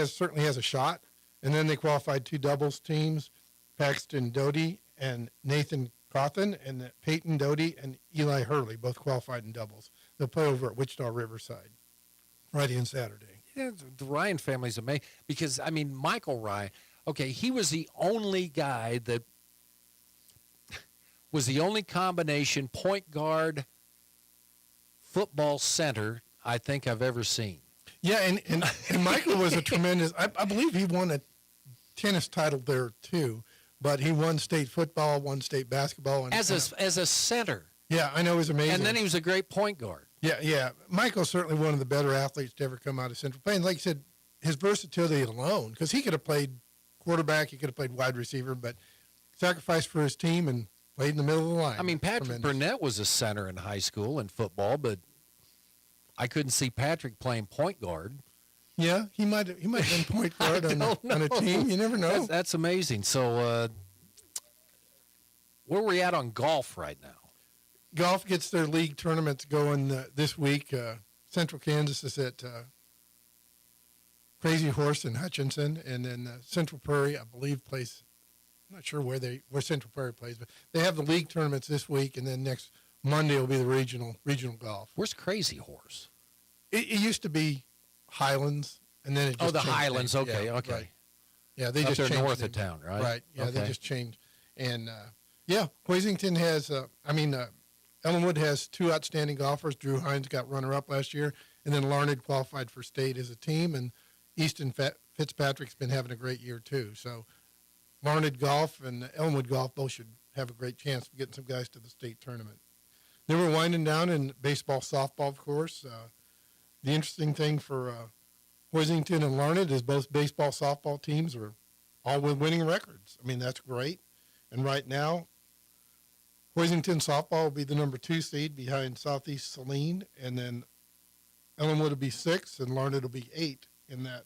certainly has a shot. And then they qualified 2 doubles teams, Paxton Doty and Nathan Cawthon, and Peyton Doty and Eli Hurley, both qualified in doubles. They'll play over at Wichita Riverside Friday and Saturday. Yeah, the Ryan family's amazing because, I mean, Michael Ryan, okay, he was the only guy that was the only combination point guard football center I think I've ever seen. Yeah, and Michael was a tremendous, I believe he won a tennis title there too, but he won state football, won state basketball. And, as a center. Yeah, I know, it was amazing. And then he was a great point guard. Yeah. Michael's certainly one of the better athletes to ever come out of Central Plains. Like you said, his versatility alone, because he could have played quarterback, he could have played wide receiver, but sacrificed for his team and played in the middle of the line. I mean, Patrick Burnett was a center in high school in football, but I couldn't see Patrick playing point guard. Yeah, he might have been point guard on a team. You never know. That's amazing. So where are we at on golf right now? Golf gets their league tournaments going this week. Central Kansas is at Crazy Horse in Hutchinson, and then Central Prairie, I believe, plays. I'm not sure where Central Prairie plays, but they have the league tournaments this week, and then next Monday will be the regional golf. Where's Crazy Horse? It used to be Highlands, and then it just the changed Highlands. names. Okay, Yeah, okay. right. Yeah, they Up just there changed north names. of town, right? Right. Yeah, Okay. they just changed, and Hoisington has. Ellenwood has two outstanding golfers. Drew Hines got runner-up last year, and then Larned qualified for state as a team, and Easton Fitzpatrick's been having a great year too. So Larned Golf and Ellenwood Golf both should have a great chance of getting some guys to the state tournament. Then we're winding down in baseball, softball, of course. The interesting thing for Hoisington and Larned is both baseball, softball teams are all with winning records. I mean, that's great. And right now, Hoisington softball will be the number 2 seed behind Southeast Saline, and then Ellenwood will be 6, and Larned will be 8 in that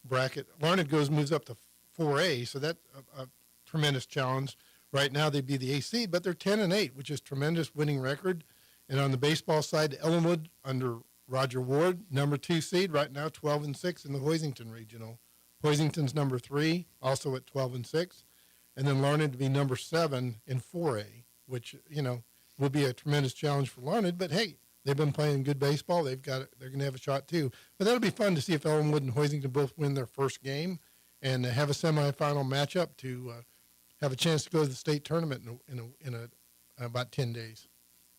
bracket. Larned moves up to 4A, so that's a tremendous challenge. Right now they'd be the A seed, but they're 10-8, which is tremendous winning record. And on the baseball side, Ellenwood under Roger Ward, number 2 seed, right now 12-6 in the Hoisington regional. Hoisington's number 3, also at 12-6, and then Larned to be number 7 in 4A. Which, will be a tremendous challenge for Larned. But, hey, they've been playing good baseball. They're going to have a shot, too. But that'll be fun to see if Ellenwood and Hoisington both win their first game and have a semifinal matchup to have a chance to go to the state tournament in about 10 days.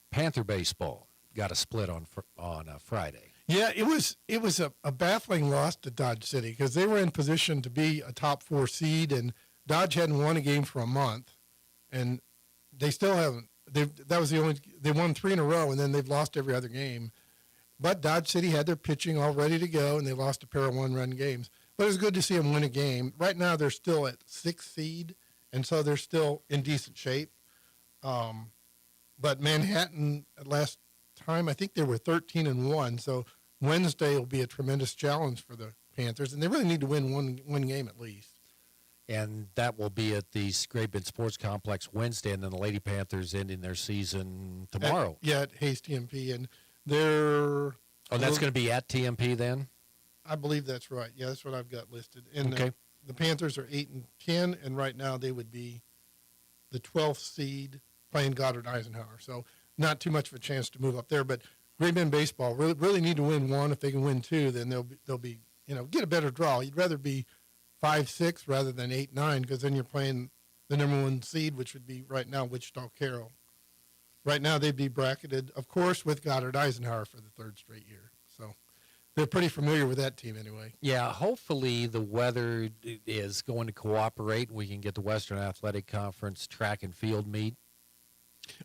Panther baseball got a split on Friday. Yeah, it was a baffling loss to Dodge City because they were in position to be a top 4 seed, and Dodge hadn't won a game for a month. And they still haven't. They won 3 in a row, and then they've lost every other game. But Dodge City had their pitching all ready to go, and they lost a pair of 1-run games. But it was good to see them win a game. Right now, they're still at 6th seed, and so they're still in decent shape. But Manhattan, at last time, I think they were 13-1. So Wednesday will be a tremendous challenge for the Panthers, and they really need to win one game at least. And that will be at the Great Bend Sports Complex Wednesday, and then the Lady Panthers ending their season tomorrow. At Hayes TMP, and they're... Oh, that's going to be at TMP then? I believe that's right. Yeah, that's what I've got listed. And okay. The Panthers are 8-10, and right now they would be the 12th seed playing Goddard Eisenhower. So not too much of a chance to move up there. But Great Bend baseball really need to win 1. If they can win 2, then they'll be get a better draw. You'd rather be 5-6 rather than 8-9, because then you're playing the number 1 seed, which would be right now Wichita Carroll. Right now they'd be bracketed, of course, with Goddard Eisenhower for the 3rd straight year. So they're pretty familiar with that team anyway. Yeah, hopefully the weather is going to cooperate. We can get the Western Athletic Conference track and field meet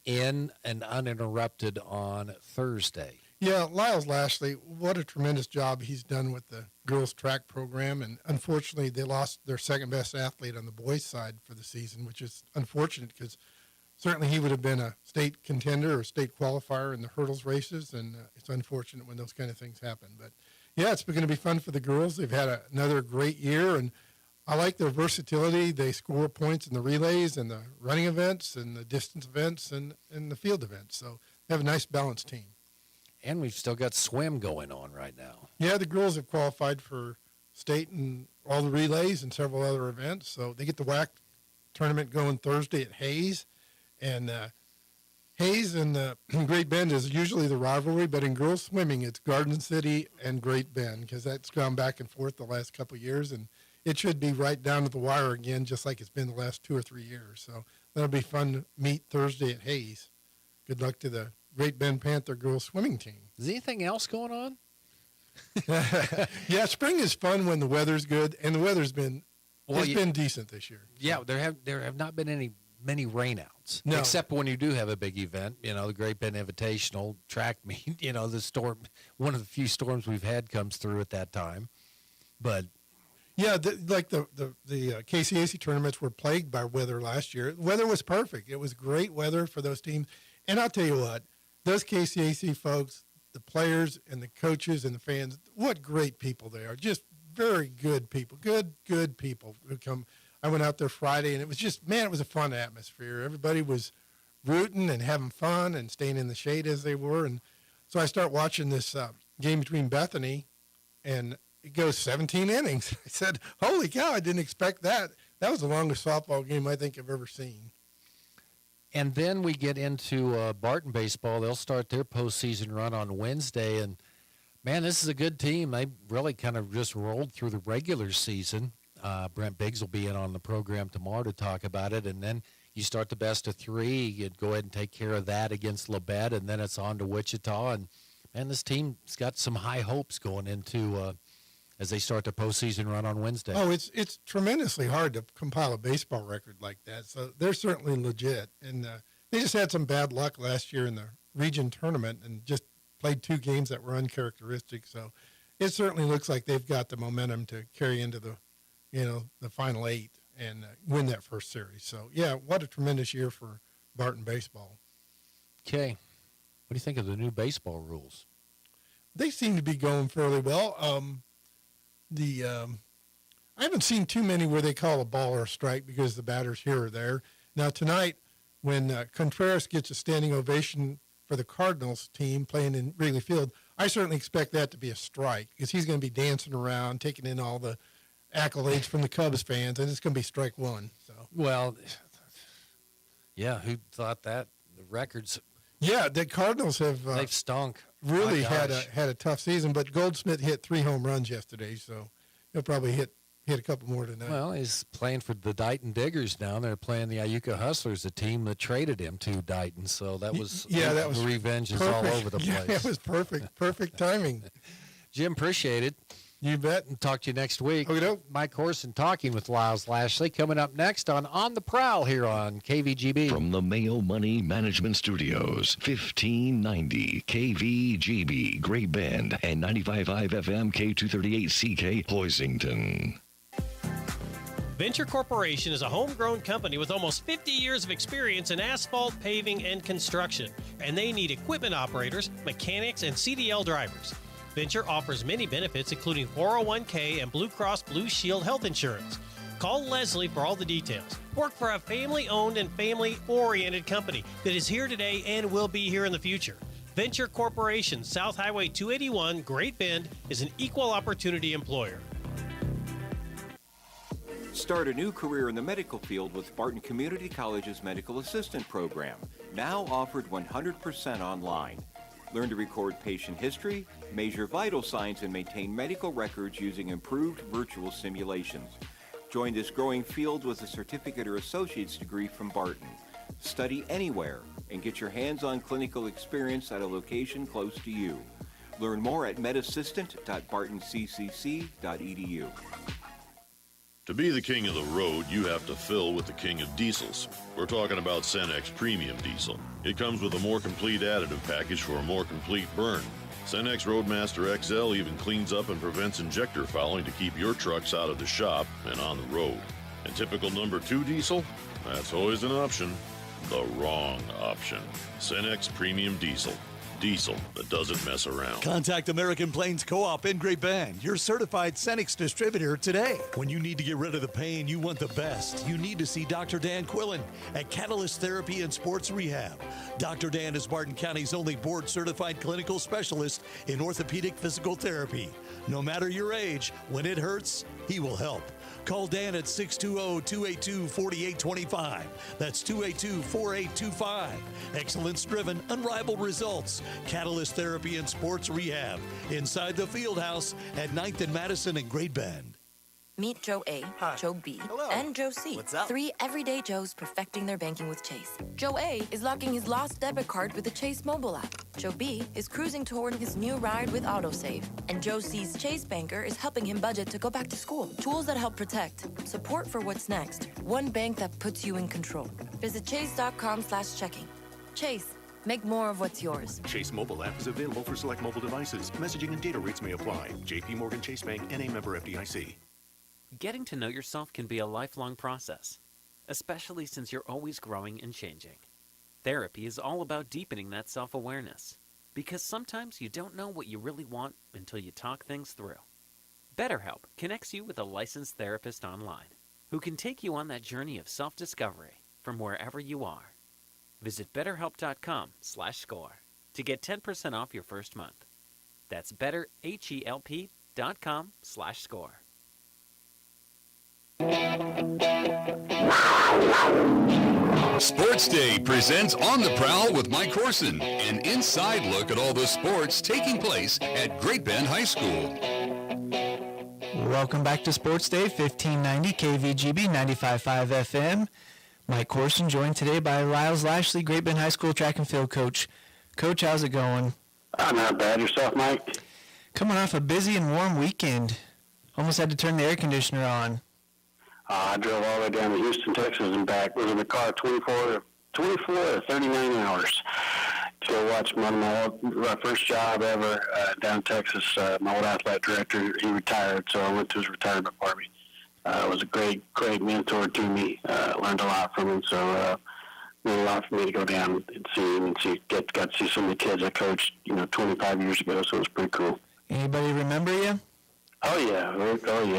in and uninterrupted on Thursday. Yeah, Lyles Lashley, what a tremendous job he's done with the girls track program. And unfortunately, they lost their second best athlete on the boys' side for the season, which is unfortunate because certainly he would have been a state contender or state qualifier in the hurdles races. And it's unfortunate when those kind of things happen. But yeah, it's going to be fun for the girls. They've had another great year, and I like their versatility. They score points in the relays and the running events and the distance events and the field events. So they have a nice balanced team. And we've still got swim going on right now. Yeah, the girls have qualified for state and all the relays and several other events. So they get the WAC tournament going Thursday at Hayes. And Hayes and Great Bend is usually the rivalry, but in girls swimming, it's Garden City and Great Bend because that's gone back and forth the last couple of years, and it should be right down to the wire again, just like it's been the last 2 or 3 years. So that'll be fun to meet Thursday at Hayes. Good luck to the Great Bend Panther girls swimming team. Is anything else going on? Yeah, spring is fun when the weather's good, and the weather's been been decent this year. Yeah, there have not been many rainouts, No. except when you do have a big event. The Great Bend Invitational track meet. The storm, one of the few storms we've had comes through at that time, but. Yeah, the KCAC tournaments were plagued by weather last year. The weather was perfect. It was great weather for those teams. And I'll tell you what, those KCAC folks, the players and the coaches and the fans, what great people they are. Just very good people, good people who come. I went out there Friday, and it was just, man, it was a fun atmosphere. Everybody was rooting and having fun and staying in the shade as they were. And so I start watching this game between Bethany, and it goes 17 innings. I said, holy cow, I didn't expect that. That was the longest softball game I think I've ever seen. And then we get into Barton baseball. They'll start their postseason run on Wednesday. And, man, this is a good team. They really kind of just rolled through the regular season. Brent Biggs will be in on the program tomorrow to talk about it. And then you start the best of 3. You'd go ahead and take care of that against Labette, and then it's on to Wichita. And, man, this team's got some high hopes going into as they start their postseason run on Wednesday. Oh, it's tremendously hard to compile a baseball record like that. So they're certainly legit. And they just had some bad luck last year in the region tournament and just played 2 games that were uncharacteristic. So it certainly looks like they've got the momentum to carry into the final 8 and win that first series. So, yeah, what a tremendous year for Barton baseball. Okay. What do you think of the new baseball rules? They seem to be going fairly well. I haven't seen too many where they call a ball or a strike because the batter's here or there. Now, tonight, when Contreras gets a standing ovation for the Cardinals team playing in Wrigley Field, I certainly expect that to be a strike because he's going to be dancing around, taking in all the accolades from the Cubs fans, and it's going to be strike 1. So. Well, yeah, who thought that? The records. Yeah, the Cardinals have they've stunk. Really had a tough season, but Goldsmith hit 3 home runs yesterday, so he'll probably hit a couple more tonight. Well, he's playing for the Dighton Diggers now. They're playing the Iuka Hustlers, the team that traded him to Dighton. So that was revenge is all over the place. Yeah, it was perfect timing. Jim, appreciate it. You bet. And talk to you next week. Okay. Mike Horson talking with Lyles Lashley coming up next on the Prowl here on KVGB. From the Mayo Money Management Studios, 1590 KVGB, Great Bend, and 95.5 FM K238CK, Hoisington. Venture Corporation is a homegrown company with almost 50 years of experience in asphalt, paving, and construction, and they need equipment operators, mechanics, and CDL drivers. Venture offers many benefits, including 401k and Blue Cross Blue Shield health insurance. Call Leslie for all the details. Work for a family-owned and family-oriented company that is here today and will be here in the future. Venture Corporation, South Highway 281, Great Bend, is an equal opportunity employer. Start a new career in the medical field with Barton Community College's Medical Assistant Program, now offered 100% online. Learn to record patient history, measure vital signs, and maintain medical records using improved virtual simulations. Join this growing field with a certificate or associate's degree from Barton. Study anywhere and get your hands-on clinical experience at a location close to you. Learn more at medassistant.bartoncccc.edu. To be the king of the road, you have to fill with the king of diesels. We're talking about Cenex Premium Diesel. It comes with a more complete additive package for a more complete burn. Cenex Roadmaster XL even cleans up and prevents injector fouling to keep your trucks out of the shop and on the road. And typical number 2 diesel? That's always an option. The wrong option. Cenex Premium Diesel. Diesel that doesn't mess around. Contact American Plains Co-op in Great Bend, your certified Cenex distributor today. When you need to get rid of the pain, you want the best. You need to see Dr. Dan Quillen at Catalyst Therapy and Sports Rehab. Dr. Dan is Barton County's only board-certified clinical specialist in orthopedic physical therapy. No matter your age, when it hurts, he will help. Call Dan at 620-282-4825. That's 282-4825. Excellence driven, unrivaled results. Catalyst Therapy and Sports Rehab. Inside the Fieldhouse at 9th and Madison in Great Bend. Meet Joe A, Joe B, and Joe C. What's up? 3 everyday Joes perfecting their banking with Chase. Joe A is locking his lost debit card with the Chase mobile app. Joe B is cruising toward his new ride with AutoSave. And Joe C's Chase banker is helping him budget to go back to school. Tools that help protect. Support for what's next. One bank that puts you in control. Visit chase.com/checking. Chase. Make more of what's yours. Chase mobile app is available for select mobile devices. Messaging and data rates may apply. J.P. Morgan Chase Bank, N.A. member FDIC. Getting to know yourself can be a lifelong process, especially since you're always growing and changing. Therapy is all about deepening that self-awareness, because sometimes you don't know what you really want until you talk things through. BetterHelp connects you with a licensed therapist online who can take you on that journey of self-discovery from wherever you are. Visit BetterHelp.com/score to get 10% off your first month. That's BetterHelp.com/score. Sports Day presents On the Prowl with Mike Corson, an inside look at all the sports taking place at Great Bend High School. Welcome back to Sports Day, 1590 KVGB 95.5 FM. Mike Corson joined today by Lyles Lashley, Great Bend High School track and field coach. Coach, how's it going? Not bad. Yourself, Mike? Coming off a busy and warm weekend. Almost had to turn the air conditioner on. I drove all the way down to Houston, Texas, and back. Was in the car 24 or 39 hours to go watch my first job ever down in Texas. My old athletic director, he retired, so I went to his retirement party. It was a great mentor to me. Learned a lot from him, so meant a lot for me to go down and see him and got to see some of the kids I coached, 25 years ago. So it was pretty cool. Anybody remember you? Oh yeah.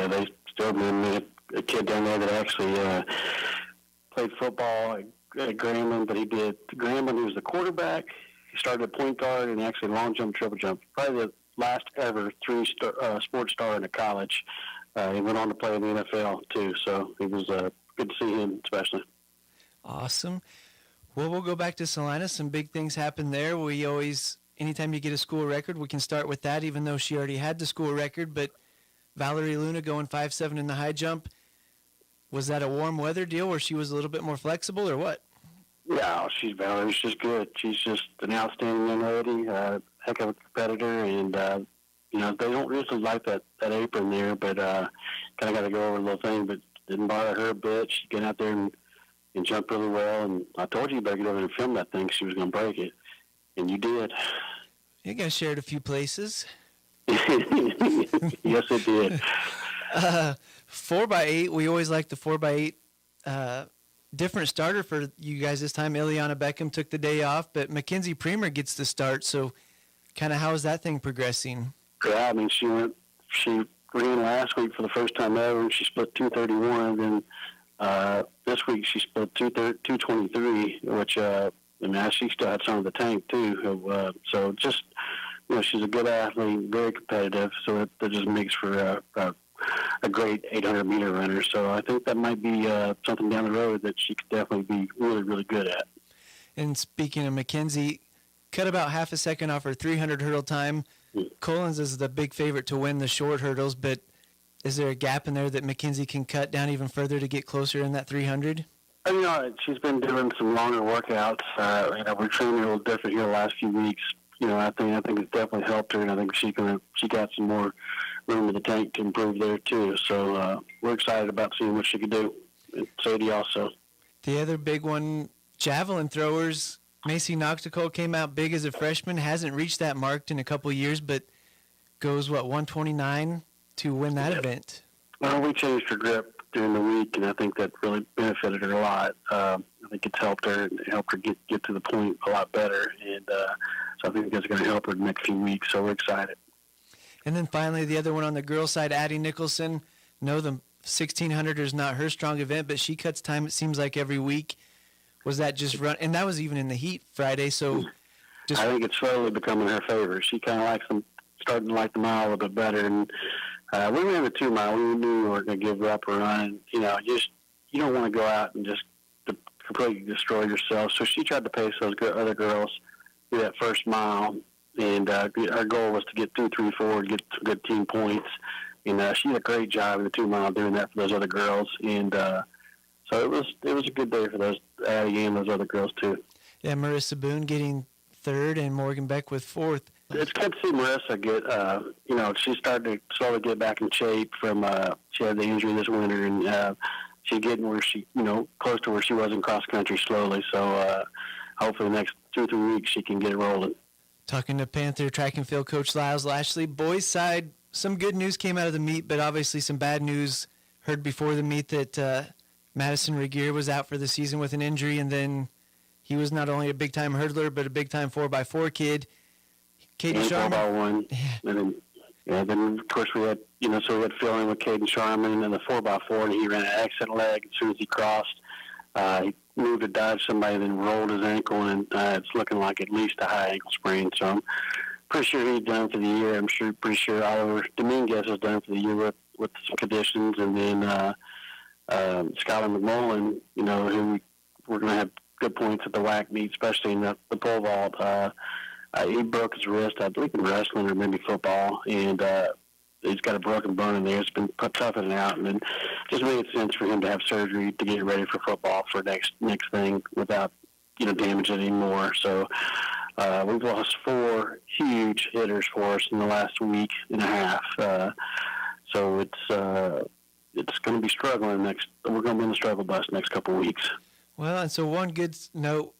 They still remember me. A kid down there that actually played football at Grambling, but he did Grambling. He was the quarterback. He started at point guard and actually long jump, triple jump. Probably the last ever sports star in a college. He went on to play in the NFL too, so it was good to see him, especially. Awesome. Well, we'll go back to Salina. Some big things happened there. We always, anytime you get a school record, we can start with that, even though she already had the school record. But Valerie Luna going 5.7 in the high jump. Was that a warm weather deal where she was a little bit more flexible, or what? Yeah, Valerie's just good. She's just an outstanding young lady, heck of a competitor, and they don't really like that apron there, but kind of got to go over a little thing, but didn't bother her a bit. She got out there and jumped really well, and I told you better get over and film that thing. She was going to break it, and you did. You guys shared a few places. Yes, it did. 4x8, we always like the 4x8. Different starter for you guys this time. Ileana Beckham took the day off, but Mackenzie Premer gets the start. So kind of how is that thing progressing? Yeah, I mean, she ran last week for the first time ever, and she split 231. Then this week she split 223, which, she still had some of the tank, too. So just, she's a good athlete, very competitive, so that just makes for a great 800-meter runner. So I think that might be something down the road that she could definitely be really, really good at. And speaking of Mackenzie, cut about half a second off her 300 hurdle time. Collins is the big favorite to win the short hurdles, but is there a gap in there that Mackenzie can cut down even further to get closer in that 300? She's been doing some longer workouts. We're training a little different here the last few weeks. I think it's definitely helped her, and I think she got some more room in the tank to improve there too. So we're excited about seeing what she can do. And Sadie also. The other big one, javelin throwers. Macy Noctico came out big as a freshman, hasn't reached that mark in a couple of years, but goes 129 to win that event. Well, we changed her grip during the week, and I think that really benefited her a lot. I think it's helped her and helped her get to the point a lot better, and so I think that's going to help her the next few weeks. So we're excited. And then finally, the other one on the girls' side, Addie Nicholson. No, the 1600 is not her strong event, but she cuts time, it seems like, every week. Was that just run? And that was even in the heat Friday. So I think it's slowly becoming her favorite. She kind of likes them, starting to like the mile a little bit better. And We ran the 2 mile. We knew we were going to give her up a run. And, you don't want to go out and just completely destroy yourself. So she tried to pace those other girls through that first mile. And our goal was to get 2, 3, 4, get some good team points. And she did a great job in the 2 mile doing that for those other girls. And so it was a good day for those Addie and those other girls too. Yeah, Marissa Boone getting 3rd and Morgan Beck with 4th. It's good to see Marissa get, she started to slowly get back in shape from, she had the injury this winter, and she's getting where she, close to where she was in cross country slowly. So hopefully the next 2 or 3 weeks she can get it rolling. Talking to Panther track and field coach Lyles Lashley, boys side, some good news came out of the meet, but obviously some bad news. Heard before the meet that Madison Regier was out for the season with an injury, and then he was not only a big-time hurdler, but a big-time 4x4 kid. Caden Sharman. 4x1. And then, of course, we had, so we had Phil in with Caden Sharman and the 4x4, and he ran an exit leg as soon as he crossed. He moved to dodge somebody, then rolled his ankle, and it's looking like at least a high ankle sprain. So I'm pretty sure he's done for the year. Pretty sure Oliver Dominguez is done for the year with some conditions. And then Skylar McMullen, who we're going to have good points at the WAC meet, especially in the pole vault. He broke his wrist, I believe, in wrestling or maybe football, and he's got a broken bone in there. It's been toughing out, and it just made sense for him to have surgery to get ready for football for next thing without damaging it anymore. So we've lost 4 huge hitters for us in the last week and a half. So it's going to be struggling we're going to be in the struggle bus next couple of weeks. Well, and so one good note,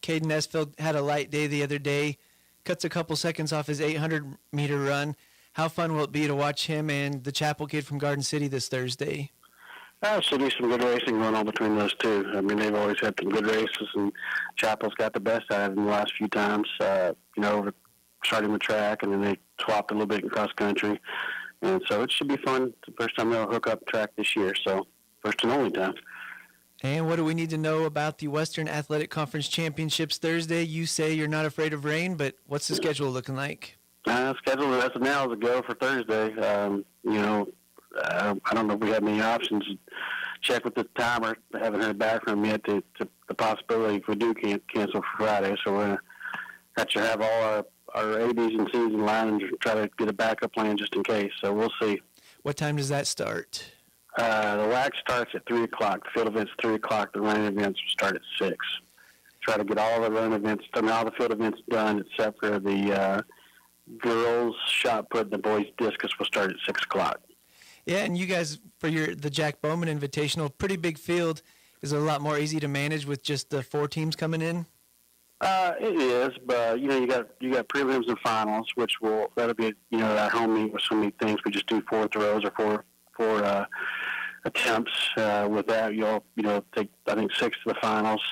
Caden Esfield had a light day the other day, cuts a couple seconds off his 800-meter run. How fun will it be to watch him and the Chapel kid from Garden City this Thursday? Should be some good racing going on between those two. I mean, they've always had some good races, and Chapel's got the best out of them the last few times, starting the track, and then they swapped a little bit in cross country. And so it should be fun. It's the first time they'll hook up track this year, so first and only time. And what do we need to know about the Western Athletic Conference Championships Thursday? You say you're not afraid of rain, but what's the schedule looking like? Schedule as of now is a go for Thursday. I don't know if we have any options. Check with the timer. I haven't heard back from them yet to the possibility if we do cancel for Friday. So we're going to have to have all our A, B's, and C's in line and try to get a backup plan just in case. So we'll see. What time does that start? The WAC starts at 3 o'clock. The field events 3 o'clock. The running events will start at 6. Try to get all the run events, all the field events done except for the girls shot put and the boys discus will start at 6 o'clock. Yeah, and you guys, for the Jack Bowman Invitational, pretty big field. Is it a lot more easy to manage with just the 4 teams coming in? It is, but you got prelims and finals, that'll be our home meet with so many things. We just do 4 throws or four attempts. With that, you'll take I think 6 to the finals,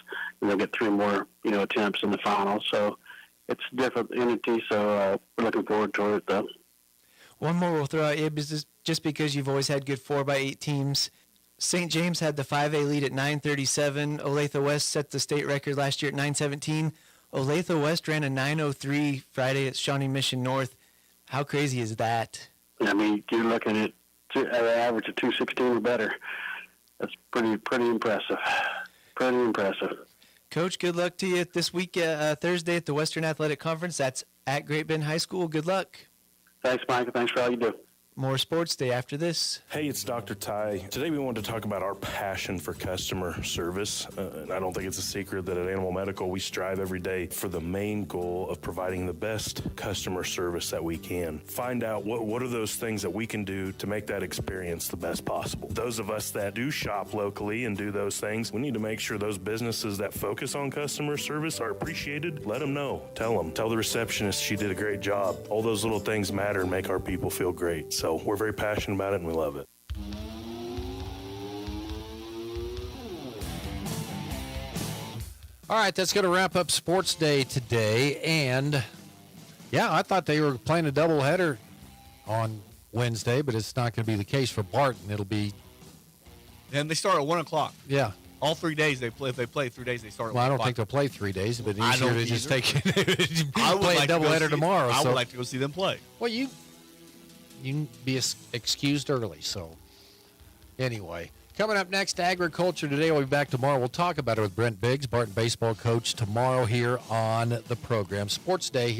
and they'll get 3 more attempts in the finals. So it's a different entity. So we're looking forward to it though. One more we'll throw out, Abe, is just because you've always had good 4x8 teams. St. James had the 5A lead at 9:37. Olathe West set the state record last year at 9:17. Olathe West ran a 9:03 Friday at Shawnee Mission North. How crazy is that? I mean, you're looking at an average of 2:16 or better. That's pretty impressive. Pretty impressive. Coach, good luck to you this week, Thursday at the Western Athletic Conference. That's at Great Bend High School. Good luck. Thanks, Michael. Thanks for all you do. More Sports Day after this. Hey, it's Dr. Ty. Today we wanted to talk about our passion for customer service. And I don't think it's a secret that at Animal Medical we strive every day for the main goal of providing the best customer service that we can. Find out what are those things that we can do to make that experience the best possible. Those of us that do shop locally and do those things, we need to make sure those businesses that focus on customer service are appreciated. Let them know. Tell them. Tell the receptionist she did a great job. All those little things matter and make our people feel great. So we're very passionate about it and we love it. All right, that's going to wrap up Sports Day today. And, yeah, I thought they were playing a doubleheader on Wednesday, but it's not going to be the case for Barton. It'll be... And they start at 1 o'clock. Yeah. All 3 days they play. If they play 3 days, they start at 1 Well, I o'clock. don't think they'll play 3 days, but I easier don't to just either. take I would play like a to go doubleheader see- tomorrow. I so. would like to go see them play. Well, you can be excused early. So, anyway, coming up next, Agriculture Today. We'll be back tomorrow. We'll talk about it with Brent Biggs, Barton baseball coach, tomorrow here on the program. Sports Day here.